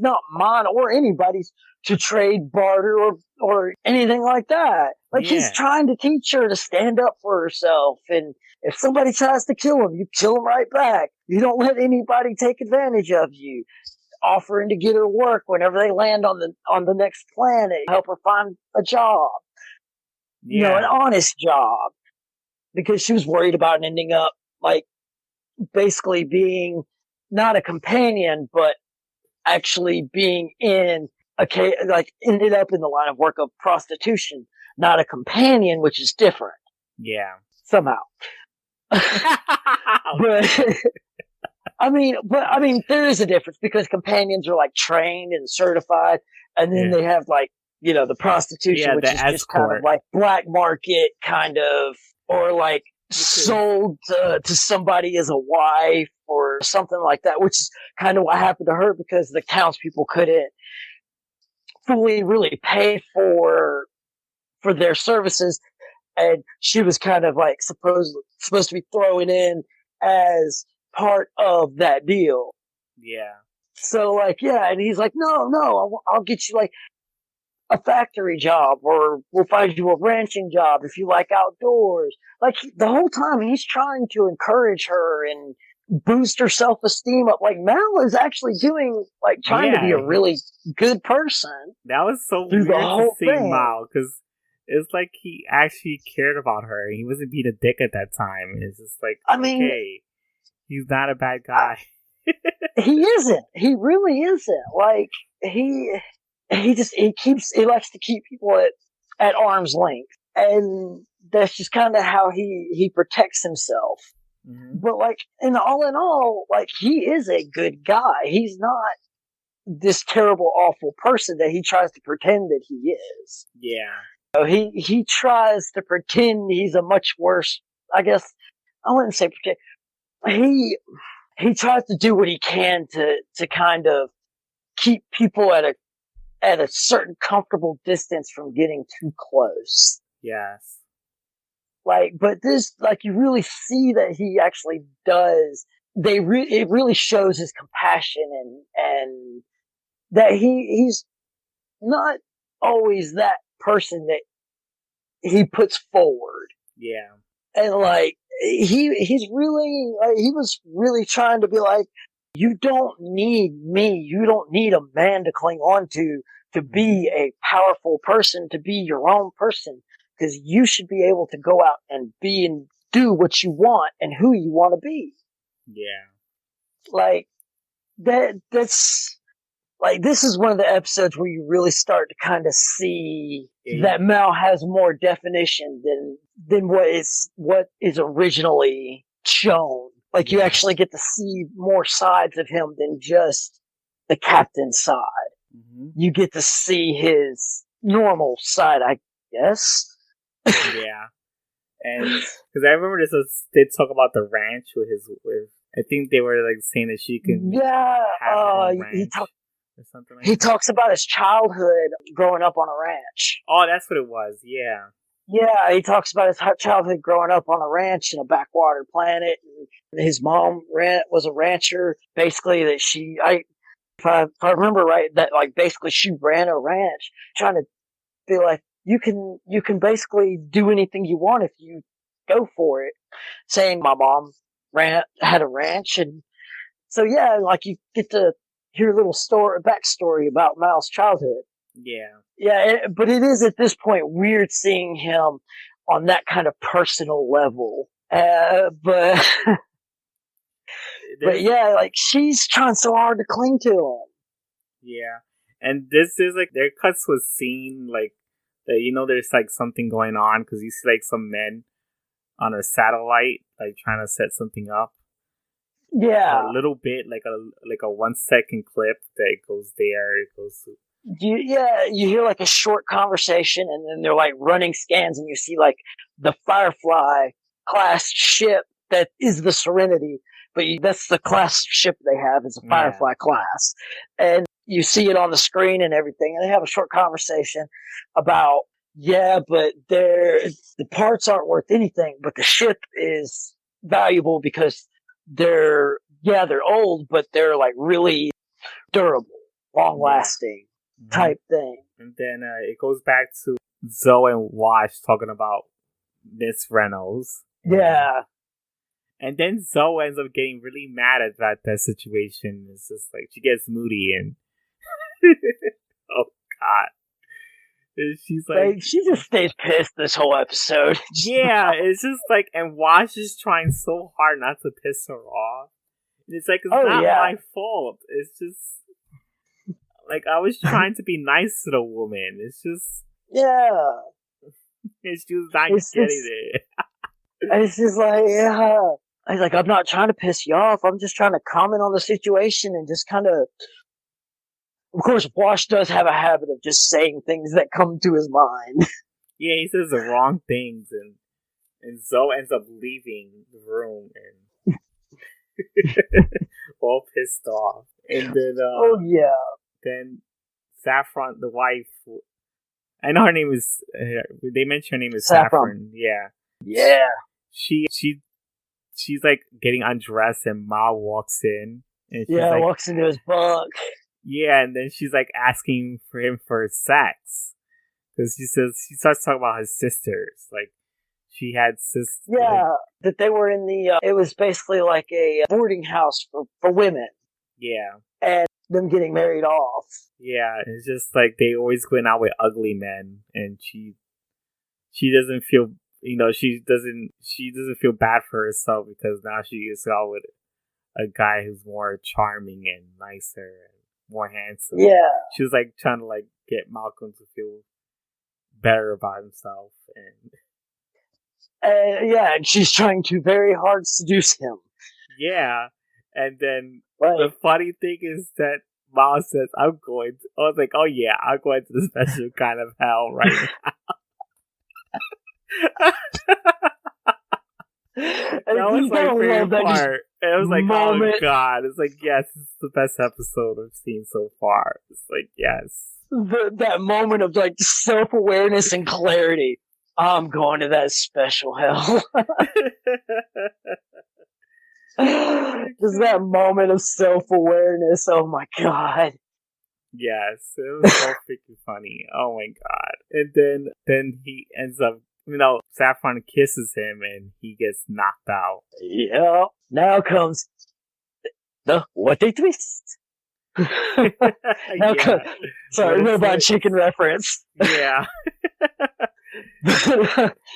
B: not mine or anybody's to trade, barter, or anything like that. Like, he's trying to teach her to stand up for herself. And if somebody tries to kill him, you kill him right back. You don't let anybody take advantage of you. Offering to get her work whenever they land on the next planet, help her find a job.
A: Yeah.
B: An honest job. Because she was worried about ending up like basically being not a companion, but actually being ended up in the line of work of prostitution, not a companion, which is different.
A: Yeah.
B: Somehow. But I mean, there is a difference because companions are like trained and certified, and then they have like, the prostitution, which is escort. Just kind of like black market kind of, or like sold to somebody as a wife or something like that, which is kind of what happened to her because the townspeople couldn't fully really pay for their services, and she was kind of like supposed to be thrown in as part of that deal.
A: Yeah.
B: So and he's like, no, I'll get you like a factory job, or we'll find you a ranching job if you like outdoors. Like, the whole time he's trying to encourage her and boost her self-esteem up. Like, Mal is actually doing, like, trying to be a really good person.
A: That was so weird to see Mal, because it's like he actually cared about her. He wasn't being a dick at that time. It's just like, okay, he's not a bad guy.
B: He isn't. He really isn't. Like, he likes to keep people at arm's length, and that's just kind of how he protects himself. Mm-hmm. But like, in all, like, he is a good guy. He's not this terrible, awful person that he tries to pretend that he is.
A: Yeah.
B: He tries to pretend he's a much worse, I guess, I wouldn't say pretend. He tries to do what he can to kind of keep people at a certain comfortable distance from getting too close.
A: Yes.
B: Like, but this, like, you really see that he actually does. It really shows his compassion and that he's not always that person that he puts forward.
A: Yeah.
B: And like, he's really, like, he was really trying to be like, You don't need me. You don't need a man to cling on to be a powerful person, to be your own person. Because you should be able to go out and be and do what you want and who you want to be.
A: Yeah.
B: Like, that's like, this is one of the episodes where you really start to kind of see that Mal has more definition than what is originally shown. Like, you actually get to see more sides of him than just the captain's side. Mm-hmm. You get to see his normal side, I guess.
A: Yeah. And because I remember they talk about the ranch with I think they were like saying that she can have her own ranch or something like that.
B: He talks about his childhood growing up on a ranch.
A: Oh, that's what it was. Yeah.
B: Yeah, he talks about his childhood growing up on a ranch in a backwater planet. And his mom was a rancher. Basically, that if I remember right, that like basically she ran a ranch, trying to be like, you can basically do anything you want if you go for it. Saying my mom had a ranch, and so yeah, like you get to hear a little backstory about Mal's childhood. Yeah, but it is at this point weird seeing him on that kind of personal level. But yeah, like she's trying so hard to cling to him.
A: Yeah, and this is like their cuts was seen like there's like something going on because you see like some men on a satellite like trying to set something up.
B: Yeah,
A: a little bit like a 1 second clip that goes there. It goes.
B: You hear like a short conversation, and then they're like running scans, and you see like the Firefly class ship that is the Serenity, but that's the class ship they have is a Firefly class, and you see it on the screen and everything, and they have a short conversation about but the parts aren't worth anything, but the ship is valuable because they're old, but they're like really durable, long lasting. Type thing.
A: And then it goes back to Zoe and Wash talking about Miss Reynolds.
B: Yeah.
A: And then Zoe ends up getting really mad at that situation. It's just like she gets moody and oh god. And she's like
B: she just stays pissed this whole episode.
A: Yeah, it's just like, and Wash is trying so hard not to piss her off. And it's like, it's not my fault. It's just like, I was trying to be nice to the woman. It's just...
B: Yeah.
A: It's just not getting it.
B: It's just like, I was like, I'm not trying to piss you off. I'm just trying to comment on the situation and just kind of... Of course, Wash does have a habit of just saying things that come to his mind.
A: Yeah, he says the wrong things, and Zoe ends up leaving the room and all pissed off. And then... Then Saffron, the wife, I know her name is. They mention her name is Saffron. Yeah. She's like getting undressed, and Ma walks in. And she's like,
B: walks into his bunk.
A: Yeah, and then she's like asking for him for sex because she starts talking about his sisters. Like she had sisters.
B: Yeah, that they were in the. It was basically like a boarding house for women.
A: Yeah.
B: And them getting married off.
A: Yeah, it's just like they always going out with ugly men, and she doesn't feel, she doesn't feel bad for herself because now she is out with a guy who's more charming and nicer and more handsome.
B: Yeah,
A: she was like trying to like get Malcolm to feel better about himself,
B: and she's trying to very hard seduce him.
A: Yeah. And then the funny thing is that Miles says, I was like, oh yeah, I'm going to the special kind of hell right now. That was my favorite part. And I was like, oh god. It's like, yes, it's the best episode I've seen so far. It's like, yes.
B: That moment of like self-awareness and clarity. I'm going to that special hell. Just that moment of self-awareness. Oh my god.
A: Yes, it was so freaking funny. Oh my god. And then he ends up, Saffron kisses him and he gets knocked out.
B: Yeah. Now comes The what they twist. Now,
A: Yeah.
B: sorry,
A: What a
B: Robot
A: twist.
B: Chicken reference.
A: Yeah.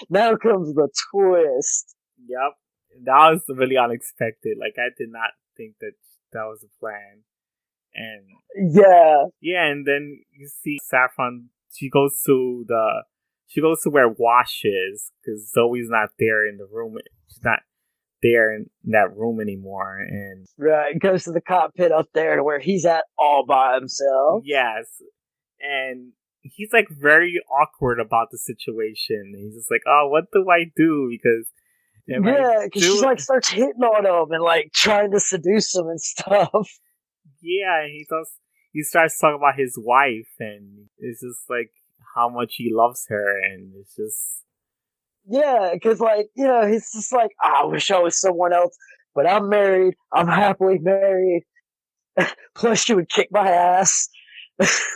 B: Now comes the twist.
A: Yep. That was really unexpected. Like I did not think that that was a plan. And
B: Yeah,
A: yeah, and then you see Saffron. She goes to where Wash is because Zoe's not there in the room. She's not there in that room anymore. And
B: right. Goes to the cockpit up there to where he's at all by himself.
A: yes, and he's like very awkward about the situation. He's just like, "Oh, what do I do?" Because
B: Yeah, because she's like starts hitting on him and like trying to seduce him and stuff.
A: yeah, he starts talking about his wife, and it's just like how much he loves her, and it's just
B: Yeah, because like he's just like, I wish I was someone else, but I'm married. I'm happily married. Plus, she would kick my ass.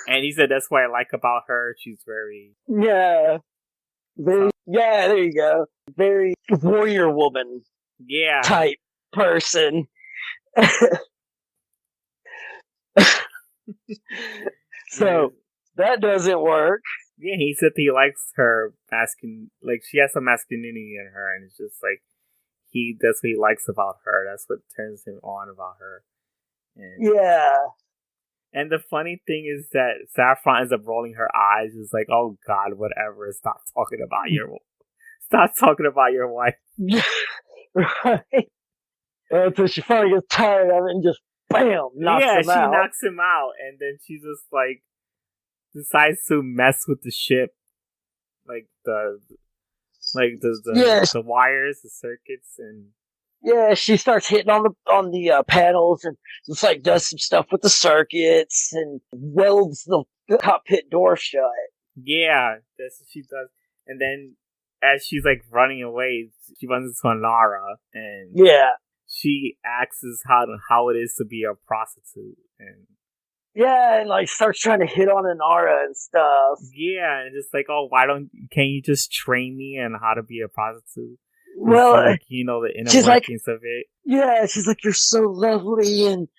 A: and he said that's what I like about her. She's very
B: Yeah, very. Yeah, there you go. Very warrior woman
A: yeah.
B: type person. So that doesn't work.
A: Yeah, he said he likes her like she has some masculinity in her, and it's just like that's what he likes about her. That's what turns him on about her. And,
B: Yeah.
A: And the funny thing is that Saffron ends up rolling her eyes. It's like, oh God, whatever. Stop talking about your wife.
B: Right. Until she finally gets tired of it and just bam, knocks him out.
A: Yeah, she knocks him out, and then she just like decides to mess with the ship, like the wires, the circuits, and
B: yeah, she starts hitting on the panels and just like does some stuff with the circuits and welds the cockpit door shut.
A: Yeah, that's what she does. And then as she's like running away, she runs into Anara, and
B: yeah,
A: she asks how it is to be a prostitute, and
B: yeah, and like starts trying to hit on Anara and stuff.
A: Yeah, and just like, oh, can't you just train me on how to be a prostitute?
B: Well,
A: like, the inner workings of it.
B: Yeah, she's like, you're so lovely, and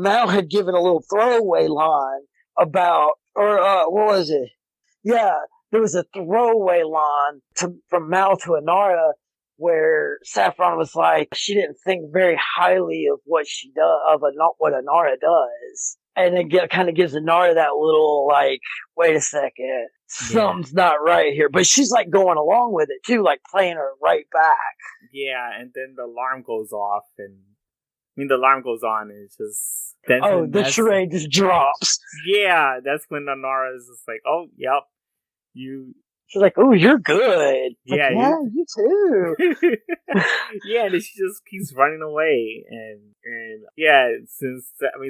B: Mal had given a little throwaway line about, or what was it? Yeah, there was a throwaway line from Mal to Anara where Saffron was like, she didn't think very highly of what she does, what Anara does. And it kind of gives Anara that little, like, wait a second, something's not right here. But she's, like, going along with it, too, like, playing her right back.
A: Yeah, and then the alarm goes off, and the alarm goes on, and it's just...
B: the charade just drops.
A: Yeah, that's when Anara is just like, oh, yep,
B: She's like, oh, you're good.
A: Yeah,
B: like, yeah, you too.
A: Yeah, and then she just keeps running away, and yeah,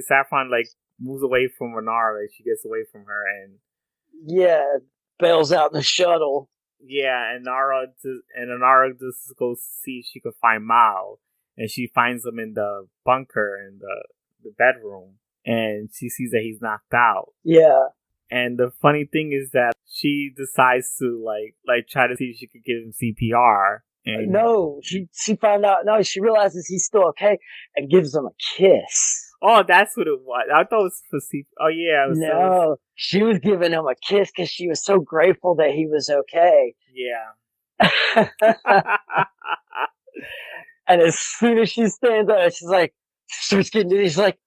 A: Saffron like moves away from Renara, like she gets away from her, and
B: yeah, bails out in the shuttle.
A: Yeah, and Anara just goes to see if she could find Mao, and she finds him in the bunker in the bedroom, and she sees that he's knocked out.
B: Yeah.
A: And the funny thing is that she decides to like try to see if she could give him CPR. And
B: no, she found out. No, she realizes he's still okay and gives him a kiss.
A: Oh, that's what it was. I thought it was for CPR. Oh yeah,
B: no, she was giving him a kiss because she was so grateful that he was okay.
A: Yeah.
B: And as soon as she stands up, she's like, starts getting to. She's like,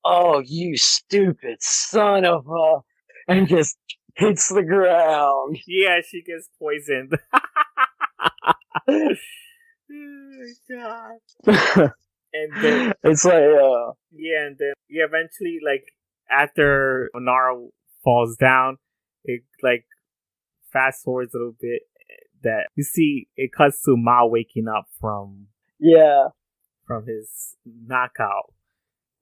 B: "Oh, you stupid son of a!" and just hits the ground.
A: Yeah, she gets poisoned. Oh God. And then
B: it's like,
A: yeah, and then eventually, like after Onara falls down, it like fast forwards a little bit. That you see, it cuts to Mao waking up from his knockout.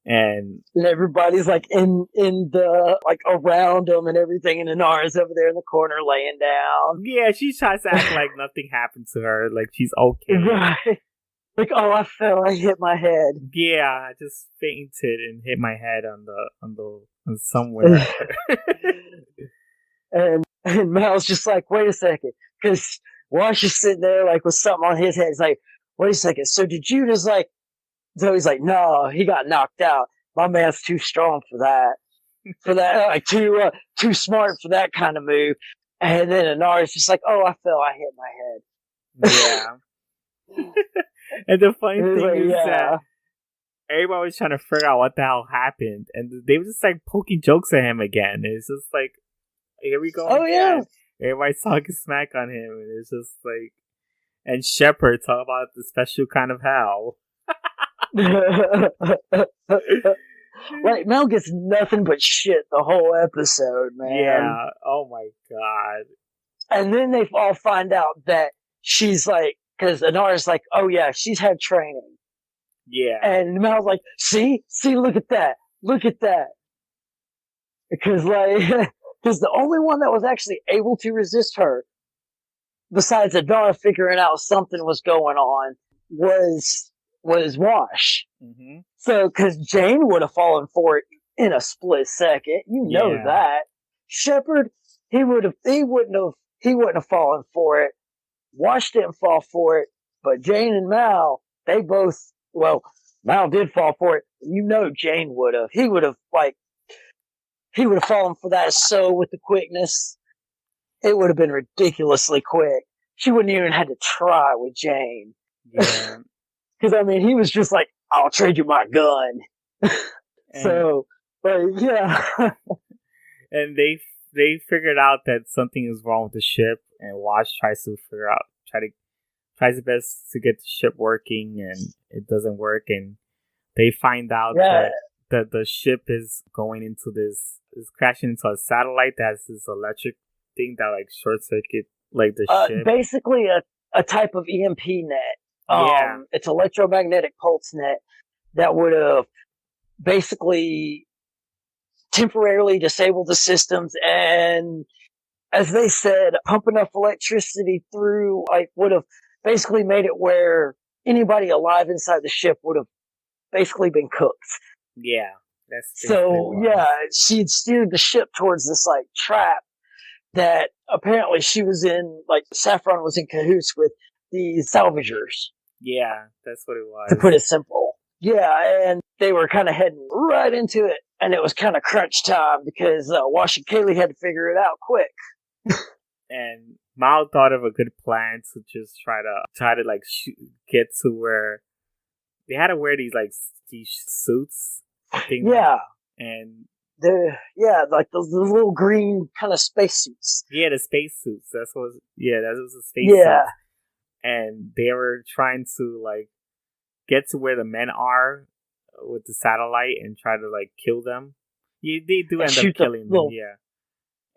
A: And
B: everybody's like in the like around him and everything, and Inara's over there in the corner laying down.
A: Yeah, she tries to act like nothing happened to her, like she's okay.
B: Right. Like, oh, I fell, I hit my head.
A: Yeah, I just fainted and hit my head on somewhere.
B: and Mal's just like, wait a second, because while she's sitting there like with something on his head, he's like, wait a second, so did you just like Zoe's like, no, he got knocked out. My man's too strong for that. Like too smart for that kind of move. And then Inara's just like, oh, I fell, I hit my
A: Yeah. And the funny thing
B: like,
A: is that everybody was trying to figure out what the hell happened, and they were just like poking jokes at him again. It's just like, here we go again. Everybody's talking smack on him, and it's just like, and Shepard talk about the special kind of hell.
B: Like, Mel gets nothing but shit the whole episode, man.
A: Yeah. Oh my god.
B: And then they all find out that she's like, because Inara's like, oh yeah, she's had training.
A: Yeah.
B: And Mel's like, see, look at that. Because because the only one that was actually able to resist her, besides Inara figuring out something was going on, was Wash.
A: Mm-hmm.
B: So, because Jane would have fallen for it in a split second, you know that. Shepard, he wouldn't have fallen for it. Wash didn't fall for it, but Jane and Mal, they both. Well, Mal did fall for it. You know, Jane would have. He would have fallen for that so with the quickness. It would have been ridiculously quick. She wouldn't even had to try with Jane.
A: Yeah.
B: Because, I mean, he was just like, I'll trade you my gun. So, but yeah.
A: And they figured out that something is wrong with the ship, and Wash tries his best to get the ship working, and it doesn't work, and they find out that the ship is going into is crashing into a satellite that has this electric thing that like short circuit like the ship.
B: Basically a type of EMP net. It's electromagnetic pulse net that would have basically temporarily disabled the systems, and as they said, pump enough electricity through would have basically made it where anybody alive inside the ship would have basically been cooked.
A: Yeah.
B: She'd steered the ship towards this trap that apparently she was in, Saffron was in cahoots with these salvagers.
A: Yeah, that's what it was.
B: To put it simple. Yeah, and they were kind of heading right into it, and it was kind of crunch time because Wash and Kaylee had to figure it out quick.
A: And Mal thought of a good plan to just try to get to where they had to wear these suits.
B: Yeah.
A: And
B: the little green kind of spacesuits.
A: Yeah, the spacesuits. That was the spacesuits.
B: Yeah.
A: And they were trying to get to where the men are with the satellite and try to kill them. Yeah, they do end up killing them.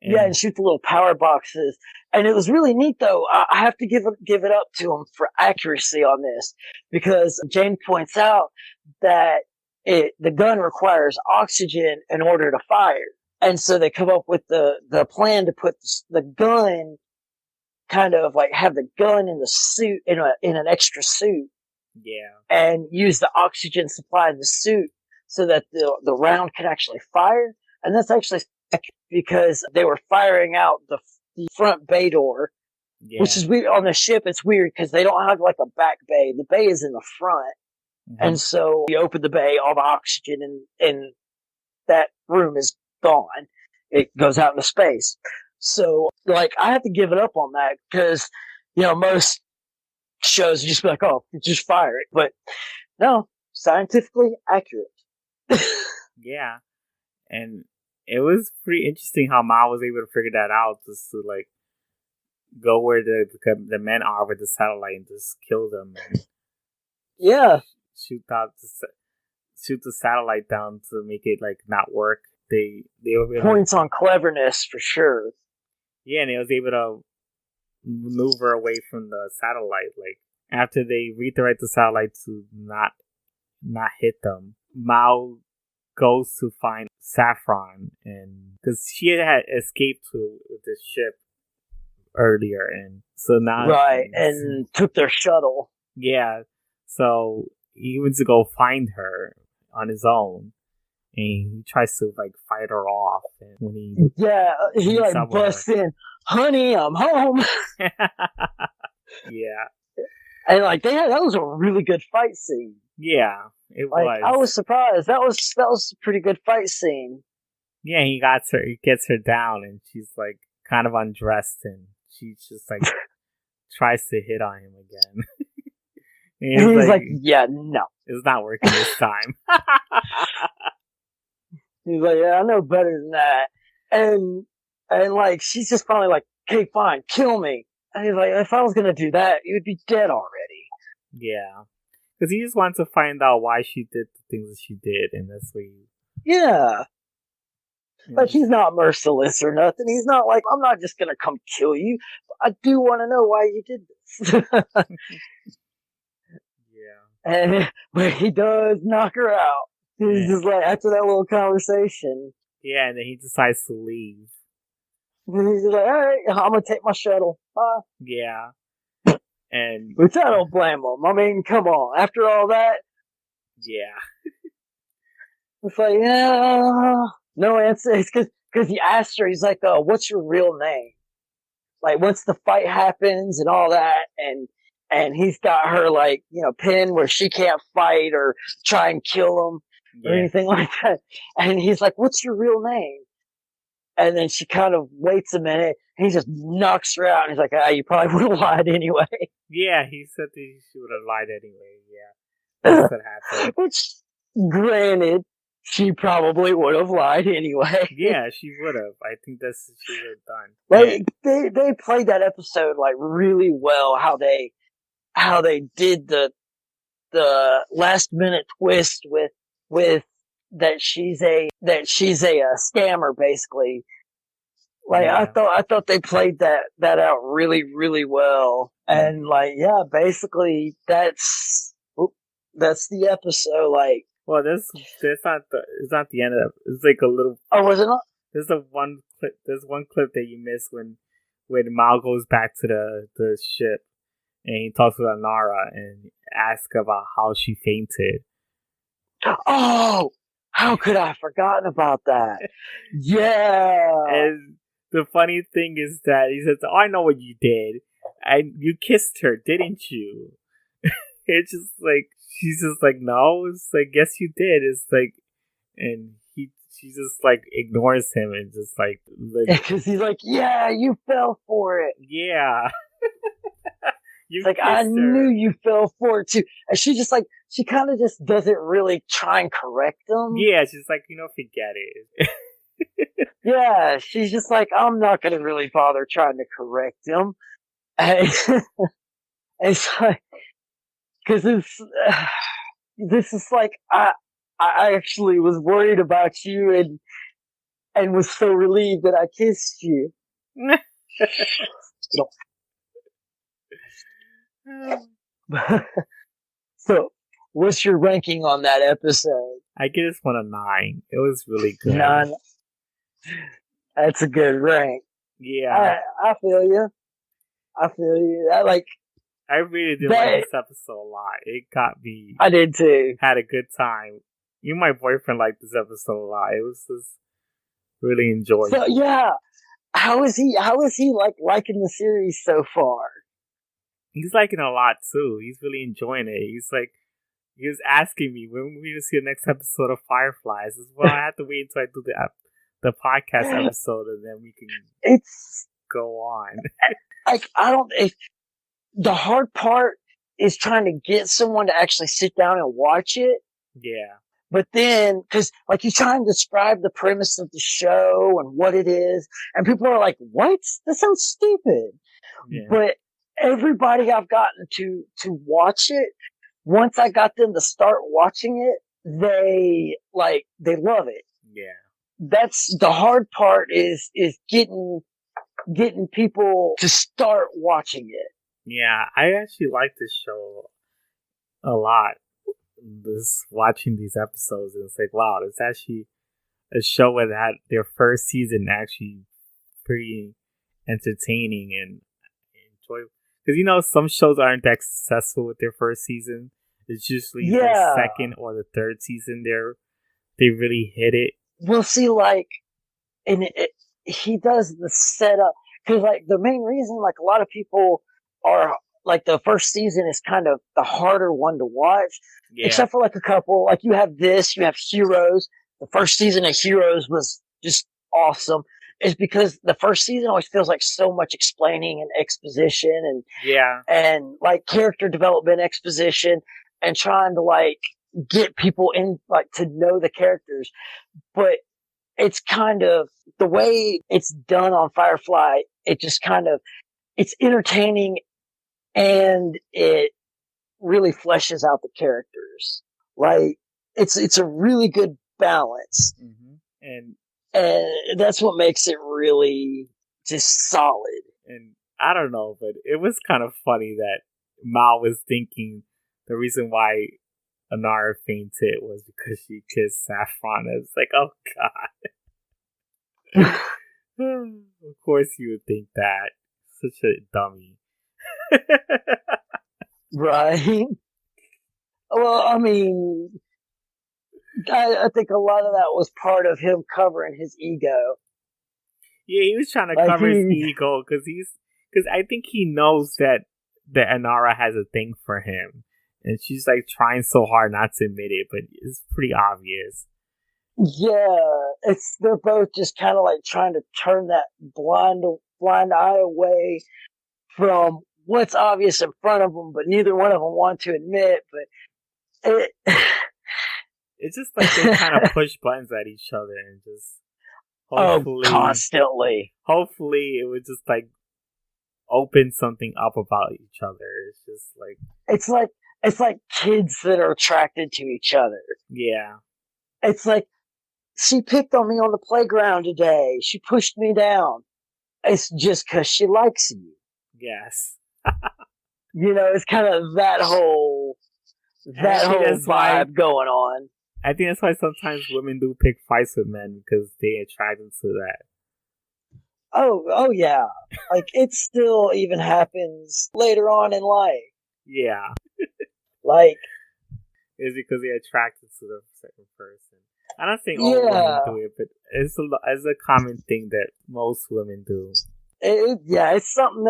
A: And
B: shoot the little power boxes. And it was really neat, though. I have to give it up to them for accuracy on this, because Jane points out that the gun requires oxygen in order to fire, and so they come up with the plan to put the gun kind of have the gun in the suit in an extra suit.
A: Yeah. And
B: use the oxygen supply in the suit so that the round can actually fire. And that's actually because they were firing out the front bay door, which is weird. On the ship, it's weird because they don't have a back bay. The bay is in the front. Mm-hmm. And so you open the bay, all the oxygen in that room is gone. It goes out into space. So, I have to give it up on that because, most shows just be like, oh, just fire it. But no, scientifically accurate.
A: Yeah. And it was pretty interesting how Ma was able to figure that out, just to go where the men are with the satellite and just kill them. And shoot the satellite down to make it not work. They were
B: points on cleverness for sure.
A: Yeah, and they was able to maneuver away from the satellite. After they redirect the satellite to not hit them, Mao goes to find Saffron, and because she had escaped with the ship earlier, and so now
B: and took their shuttle.
A: Yeah, so he wants to go find her on his own. And he tries to fight her off, and when he
B: busts in, honey, I'm home.
A: Yeah,
B: and that was a really good fight scene.
A: Yeah, it
B: Like, I was
A: was.
B: surprised. That was a pretty good fight scene.
A: Yeah, he gets her down, and she's like kind of undressed, and she's just like tries to hit on him again. And
B: And
A: he's
B: he's
A: like,
B: like, yeah, no.
A: it's not working this time.
B: He's like, yeah, I know better than that. And like, she's just finally like, okay, fine, kill me. And he's like, if I was gonna do that, you would be dead already.
A: Yeah, because he just wants to find out why she did the things that she did, and that's why.
B: Yeah.
A: You know,
B: Like, he's not merciless or nothing. He's not like, I'm not just gonna come kill you. I do want to know why you did this.
A: yeah,
B: But he does knock her out. He's
A: yeah,
B: just like, after that little conversation,
A: yeah, and then he decides to leave.
B: he's just like, all right, I'm gonna take my shuttle. Bye.
A: Yeah, and
B: Which I don't blame him. I mean, come on. After all that,
A: yeah,
B: it's like, yeah, no answer. It's because he asked her, he's like, what's your real name? Like, once the fight happens and all that, and he's got her, like, pinned where she can't fight or try and kill him or
A: yeah,
B: anything like that. And he's like, what's your real name? And then she kind of waits a minute, and he just knocks her out, and he's like, you probably would have lied anyway.
A: yeah. He said that she would have lied anyway. Yeah, that's what happened.
B: Which, granted, she probably would have lied anyway.
A: Yeah, she would have. I think that's what she would have done.
B: Like, they played that episode like really well. How they did the last minute twist with that she's a scammer, basically. Like,
A: Yeah,
B: I thought they played that out really, really well. And like, yeah, basically that's the episode. Like,
A: well, this not the it's not the end of it. It's like a little.
B: oh, was it not?
A: There's a one clip. There's one clip that you missed when Mal goes back to the ship and he talks with Anara and asks about how she fainted.
B: Oh, how could I have forgotten about that? Yeah.
A: And the funny thing is that he says, "Oh, I know what you did. And you kissed her, didn't you?" It's just like she's just like, "No." It's like, "Yes, you did." It's like, and she just like ignores him and just like,
B: Because he's like, yeah, you fell for it.
A: yeah, you
B: It's like,
A: kissed
B: I
A: her.
B: knew you fell for it too. And she just like, she kind of just doesn't really try and correct him.
A: Yeah, she's like, forget it.
B: Yeah, she's just like, I'm not going to really bother trying to correct him. And it's like, because this is like, I actually was worried about you and was so relieved that I kissed you. So, what's your ranking on that episode?
A: I give this one a 9. It was really good.
B: 9. That's a good rank.
A: Yeah.
B: I feel you. I feel you.
A: I really did like this episode a lot. It got me.
B: I did too.
A: Had a good time. Even my boyfriend liked this episode a lot. It was just really enjoyable.
B: So yeah, how is he like liking the series so far?
A: He's liking it a lot too. He's really enjoying it. He was asking me when we will see the next episode of Firefly. I says, well, I have to wait until I do the podcast episode and then we can go on.
B: Like, the hard part is trying to get someone to actually sit down and watch it.
A: Yeah.
B: But then, because like you try and describe the premise of the show and what it is, and people are like, "What? That sounds stupid." Yeah. But everybody I've gotten to watch it, once I got them to start watching it, they love it.
A: Yeah.
B: That's the hard part is getting people to start watching it.
A: Yeah, I actually like this show a lot. Watching these episodes, and it's like, wow, it's actually a show that had their first season actually pretty entertaining and enjoyable. Because some shows aren't that successful with their first season. It's usually the second or the third season they really hit it.
B: We'll see, and he does the setup because the main reason a lot of people are like the first season is kind of the harder one to watch,
A: Yeah.
B: except for like a couple. Like you have Heroes. The first season of Heroes was just awesome. Is because the first season always feels like so much explaining and exposition and like character development exposition and trying to like get people in like to know the characters. But it's kind of the way it's done on Firefly. It just kind of, it's entertaining and it really fleshes out the characters. Like it's a really good balance.
A: And
B: that's what makes it really just solid.
A: And I don't know, but it was kind of funny that Mao was thinking the reason why Anara fainted was because she kissed Saffron. It's like, oh god. Of course you would think that. Such a dummy.
B: Right? Well, I mean, I think a lot of that was part of him covering his ego.
A: Yeah, he was trying to cover his ego because I think he knows that Anara has a thing for him, and she's like trying so hard not to admit it, but it's pretty obvious.
B: Yeah, they're both just kind of like trying to turn that blind eye away from what's obvious in front of them, but neither one of them want to admit. But
A: it's just like they kind of push buttons at each other and just
B: constantly.
A: Hopefully, it would just like open something up about each other. It's just like
B: it's like kids that are attracted to each other.
A: Yeah,
B: it's like she picked on me on the playground today. She pushed me down. It's just because she likes you.
A: Yes.
B: It's kind of that whole vibe going on.
A: I think that's why sometimes women do pick fights with men because they attract them to that.
B: Oh yeah. Like it still even happens later on in life.
A: Yeah.
B: Like
A: it's because they're attracted to the second person. I don't think all women do it, but it's a common thing that most women do.
B: It's something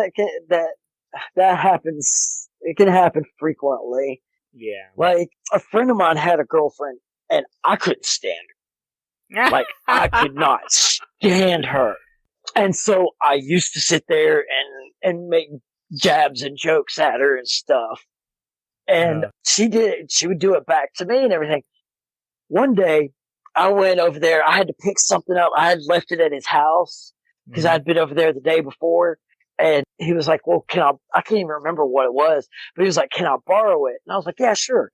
B: that happens. It can happen frequently.
A: Yeah.
B: Like a friend of mine had a girlfriend, and I couldn't stand her. Like I could not stand her, and so I used to sit there and make jabs and jokes at her and stuff. And she would do it back to me and everything. One day, I went over there. I had to pick something up. I had left it at his house because I'd been over there the day before. And he was like, well, I can't even remember what it was, but he was like, can I borrow it? And I was like, yeah, sure.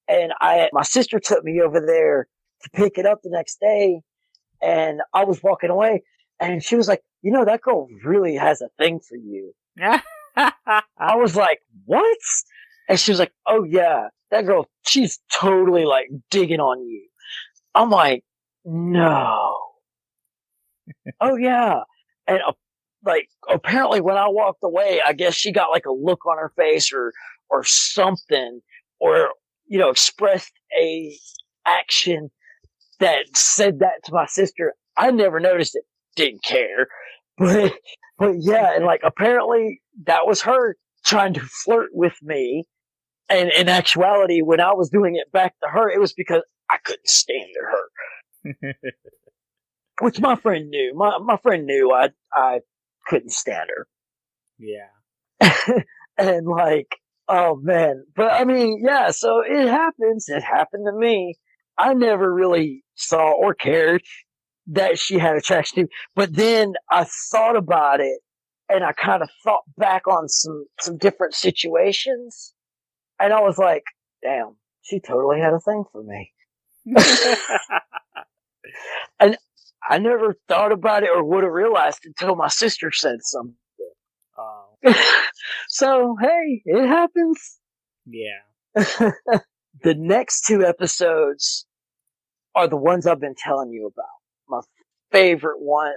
B: And my sister took me over there to pick it up the next day. And I was walking away and she was like, that girl really has a thing for you. I was like, what? And she was like, oh yeah, that girl, she's totally like digging on you. I'm like, no. Oh yeah. And like apparently when I walked away, I guess she got like a look on her face or something, or expressed a action that said that to my sister. I never noticed it, didn't care, but yeah, and like apparently that was her trying to flirt with me, and in actuality, when I was doing it back to her, it was because I couldn't stand her. Which my friend knew. My friend knew I couldn't stand her.
A: Yeah.
B: And like, oh man. But I mean, yeah, so it happens. It happened to me. I never really saw or cared that she had attraction to. But then I thought about it and I kind of thought back on some different situations. And I was like, damn, she totally had a thing for me. And I never thought about it or would have realized until my sister said something.
A: Oh.
B: So, hey, it happens.
A: Yeah.
B: The next 2 episodes are the ones I've been telling you about. My favorite one,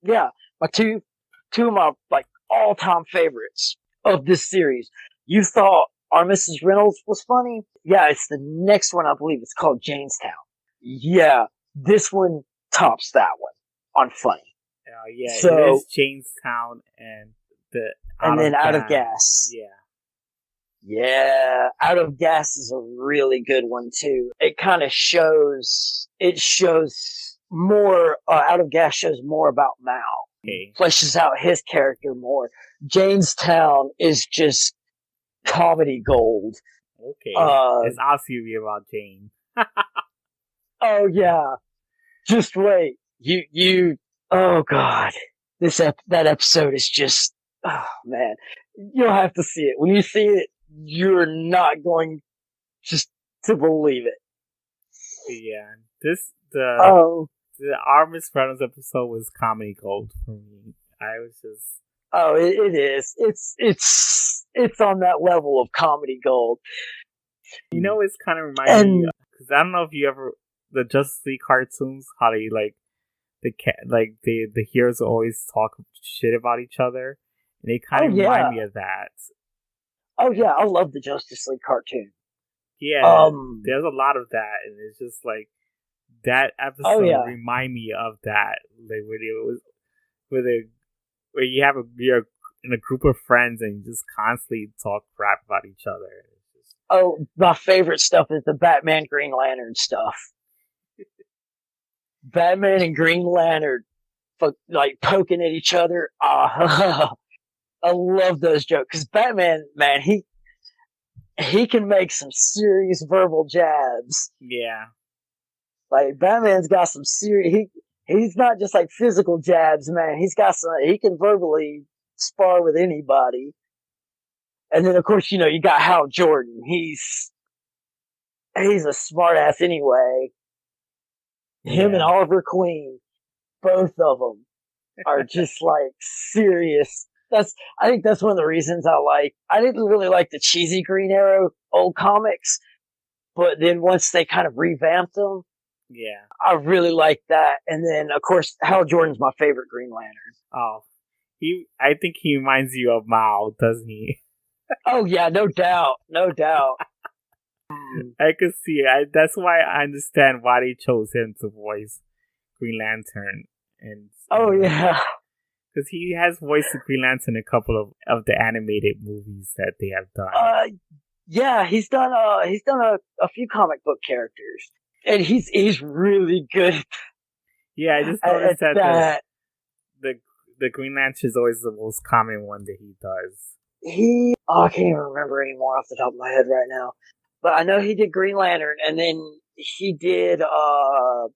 B: my two of my like all-time favorites of this series. You thought Our Mrs. Reynolds was funny? Yeah, it's the next one, I believe. It's called Janestown. Yeah, this one tops that one on funny.
A: Yeah, so, it is Janestown, and the
B: and then Out of
A: Gas.
B: Gas. Yeah, Out of Gas is a really good one too. It kind of shows more. Out of Gas shows more about Mao.
A: Okay.
B: Fleshes out his character more. Janestown is just comedy gold.
A: Okay. It's obviously about Jane.
B: Oh yeah. Just wait. You oh god. That episode is just, oh man. You'll have to see it. When you see it, you're not going just to believe it.
A: Yeah. The Armis Reynolds episode was comedy gold for me. I was just
B: it is. It's on that level of comedy gold.
A: You know, it's kind of reminding me, because I don't know if you ever the Justice League cartoons, how they the heroes always talk shit about each other, and they kind of remind me of that.
B: Oh yeah, I love the Justice League cartoon.
A: Yeah, there's a lot of that, and it's just like that episode remind me of that, like where you're in a group of friends and you just constantly talk crap about each other.
B: Oh, my favorite stuff is the Batman Green Lantern stuff. Batman and Green Lantern, like poking at each other. I love those jokes because Batman, man, he can make some serious verbal jabs.
A: Yeah,
B: like Batman's got some serious. He's not just like physical jabs, man. He can verbally spar with anybody. And then, of course, you got Hal Jordan. He's a smart ass anyway. Him and Oliver Queen, both of them are just like serious. I think that's one of the reasons I didn't really like the cheesy Green Arrow old comics, but then once they kind of revamped them, I really liked that. And then, of course, Hal Jordan's my favorite Green Lantern.
A: Oh, I think he reminds you of Mao, doesn't he?
B: Oh yeah, no doubt.
A: I could see it. That's why I understand why they chose him to voice Green Lantern. Because he has voiced the Green Lantern in a couple of the animated movies that they have done.
B: He's done a few comic book characters, and he's really good.
A: Yeah, I just noticed that the Green Lantern is always the most common one that he does.
B: I can't even remember anymore off the top of my head right now. But I know he did Green Lantern, and then he did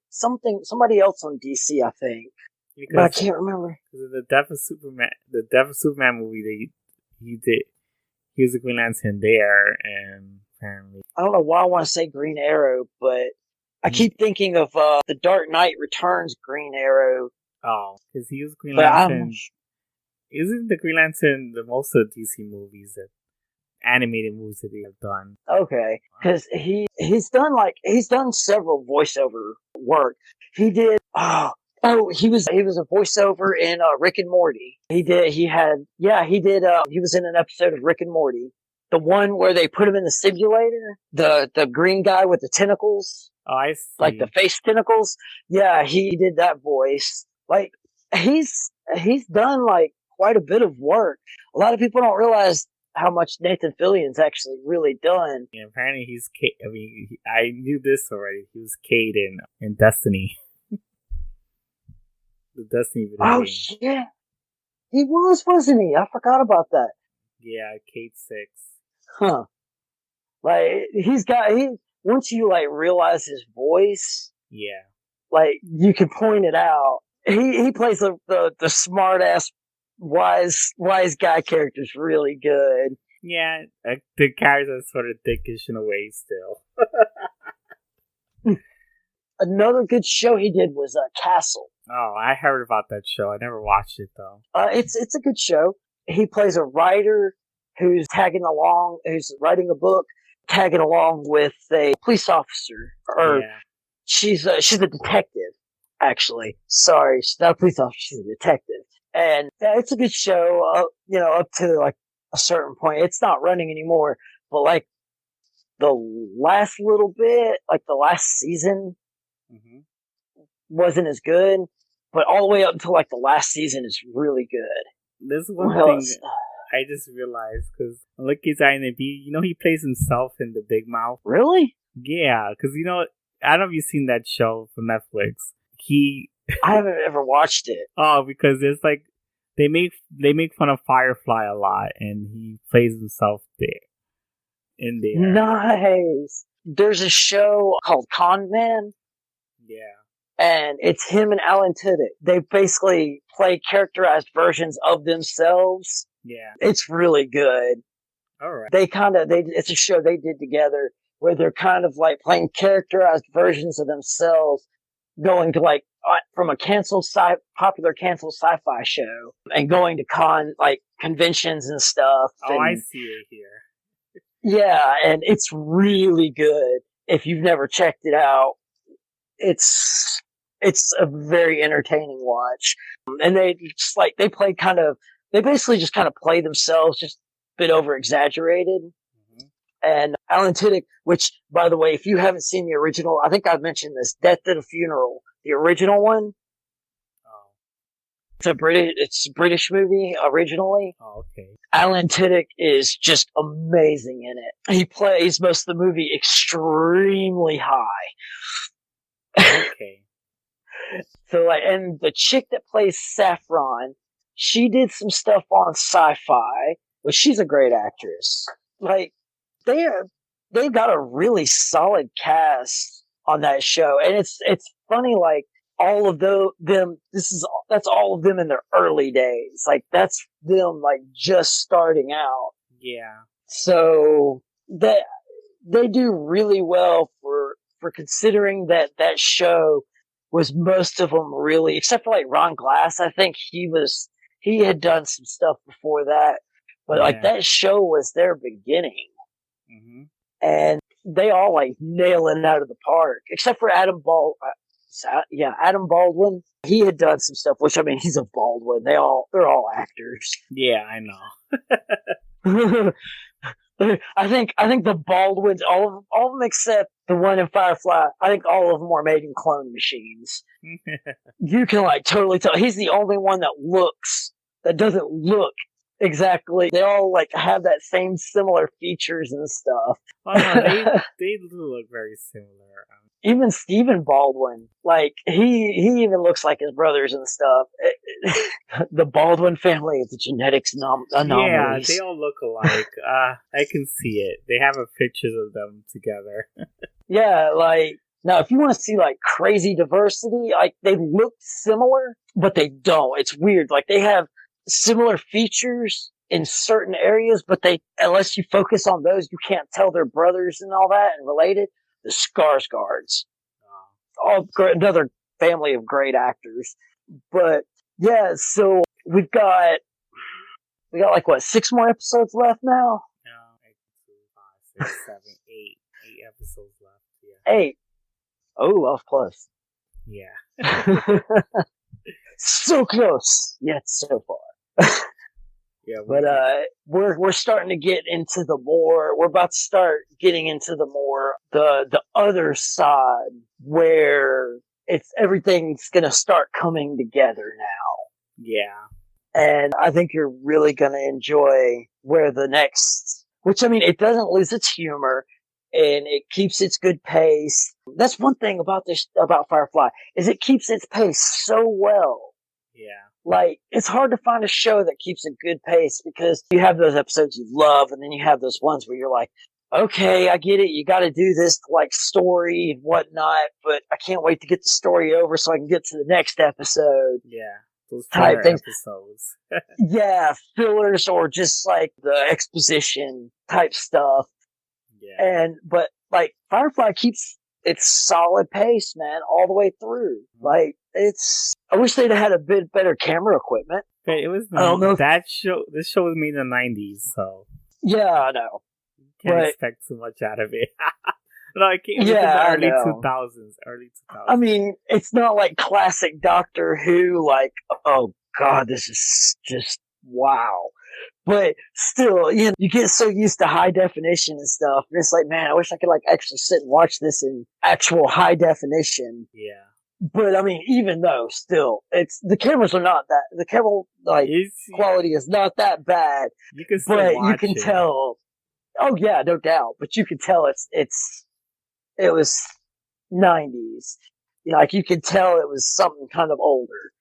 B: somebody else on DC, I think. But I can't remember.
A: The Death of Superman movie that he did, he was a Green Lantern there, and apparently
B: I don't know why I want to say Green Arrow, but I keep thinking of the Dark Knight Returns Green Arrow.
A: Oh, because he was Green Lantern. Isn't the Green Lantern the most of the DC movies, that animated movies that they have done?
B: Okay, because he's done several voiceover work. He did. He was a voiceover in Rick and Morty. He was in an episode of Rick and Morty, the one where they put him in the simulator. The green guy with the tentacles.
A: Oh, I see.
B: Like the face tentacles. Yeah, he did that voice. Like he's done like quite a bit of work. A lot of people don't realize how much Nathan Fillion's actually really done.
A: Yeah, apparently he's I knew this already. He was Cade in Destiny. The Destiny video game.
B: Yeah. He wasn't he? I forgot about that.
A: Yeah, Cade 6.
B: Huh. Like, once you, like, realize his voice.
A: Yeah.
B: Like, you can point it out. He plays the smart-ass, wise guy character's really good.
A: Yeah, the characters are sort of dickish in a way still.
B: Another good show he did was Castle.
A: Oh, I heard about that show. I never watched it, though.
B: It's a good show. He plays a writer who's who's writing a book, tagging along with a police officer. She's a detective, actually. Sorry, she's not a police officer, she's a detective. And it's a good show, up to like a certain point. It's not running anymore, but like the last little bit, like the last season, wasn't as good. But all the way up until like the last season is really good.
A: There's one thing. I just realized because look, he's IMDb. You know, he plays himself in The Big Mouth.
B: Really?
A: Yeah, because you know, I don't know if you've seen that show from Netflix.
B: I haven't ever watched it.
A: Oh, because it's like they make fun of Firefly a lot, and he plays himself in there.
B: Nice. There's a show called Con Man.
A: Yeah.
B: And it's him and Alan Tudyk. They basically play characterized versions of themselves.
A: Yeah.
B: It's really good.
A: All right.
B: It's a show they did together where they're kind of like playing characterized versions of themselves, going to like from a popular canceled sci-fi show and going to conventions and stuff.
A: Oh, I see it here.
B: Yeah, and it's really good. If you've never checked it out, it's a very entertaining watch. And they basically just kind of play themselves, just a bit over exaggerated. Mm-hmm. And Alan Tudyk, which, by the way, if you haven't seen the original, I think I've mentioned this, Death at a Funeral, the original one. Oh. It's a British movie originally.
A: Oh, okay.
B: Alan Tudyk is just amazing in it. He plays most of the movie extremely high.
A: Okay.
B: So and the chick that plays Saffron, she did some stuff on Sci-Fi, but she's a great actress. Like they've got a really solid cast on that show, and it's funny. Like all of them, that's all of them in their early days. Like that's them like just starting out.
A: Yeah.
B: So they do really well for considering that show was most of them really, except for like Ron Glass. I think he had done some stuff before that, but like that show was their beginning. Mm-hmm. And they all like nail it out of the park, except for Adam Baldwin. He had done some stuff, which I mean, he's a Baldwin. They're all actors.
A: Yeah, I know.
B: I think the Baldwins, all of them except the one in Firefly, I think all of them were made in clone machines. You can like totally tell. He's the only one that doesn't look exactly. They all like have that same similar features and stuff.
A: Oh no, they do look very similar.
B: Even Stephen Baldwin, like he even looks like his brothers and stuff. The Baldwin family is a genetics anomaly.
A: Yeah, they all look alike. I can see it. They have pictures of them together.
B: Yeah, like now if you want to see like crazy diversity, like they look similar, but they don't. It's weird. Like they have similar features in certain areas, but unless you focus on those, you can't tell they're brothers and all that and related. The Skarsgårds, another family of great actors. But yeah, so we got like what, 6 more episodes left now?
A: No, 6, 7, 8 episodes left. Yeah.
B: 8. Oh, I was close.
A: Yeah.
B: So close, yet so far.
A: Yeah,
B: but we're starting to get into we're about to start getting into the other side where everything's gonna start coming together now.
A: Yeah.
B: And I think you're really gonna enjoy which I mean, it doesn't lose its humor and it keeps its good pace. That's one thing about Firefly, is it keeps its pace so well.
A: Yeah.
B: Like, it's hard to find a show that keeps a good pace because you have those episodes you love, and then you have those ones where you're like, okay, I get it. You got to do this like story and whatnot, but I can't wait to get the story over so I can get to the next episode.
A: Yeah, those
B: type things.
A: Episodes.
B: Yeah, fillers or just like the exposition type stuff.
A: Yeah,
B: but like Firefly keeps its solid pace, man, all the way through. Like I wish they'd had a bit better camera equipment.
A: But it was this show was made in the 90s, so
B: yeah, I know.
A: Can't expect too much out of it. No, it came in the early 2000s.
B: I mean, it's not like classic Doctor Who, like, oh god, this is just wow. But still, you get so used to high definition and stuff, and it's like, man, I wish I could like actually sit and watch this in actual high definition.
A: Yeah.
B: But I mean, even though, still, it's the cameras are not that the camera quality is not that bad.
A: You can still
B: But you
A: watch
B: can
A: it.
B: tell. Oh yeah, no doubt. But you can tell it was 90s. Like you could tell it was something kind of older,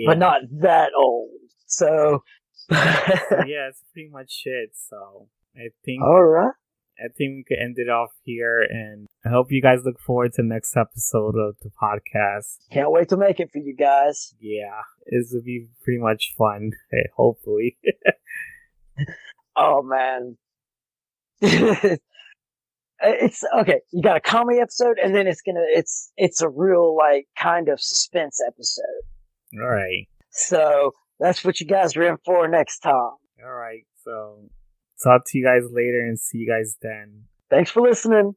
B: but not that old. So
A: yeah, it's pretty much it. So I think
B: all right.
A: I think we could end it off here, and I hope you guys look forward to the next episode of the podcast.
B: Can't wait to make it for you guys.
A: Yeah, this will be pretty much fun. Hey, hopefully.
B: Oh man. It's okay. You got a comedy episode, and then it's a real like kind of suspense episode.
A: All right.
B: So that's what you guys are in for next time.
A: All right. So talk to you guys later and see you guys then.
B: Thanks for listening.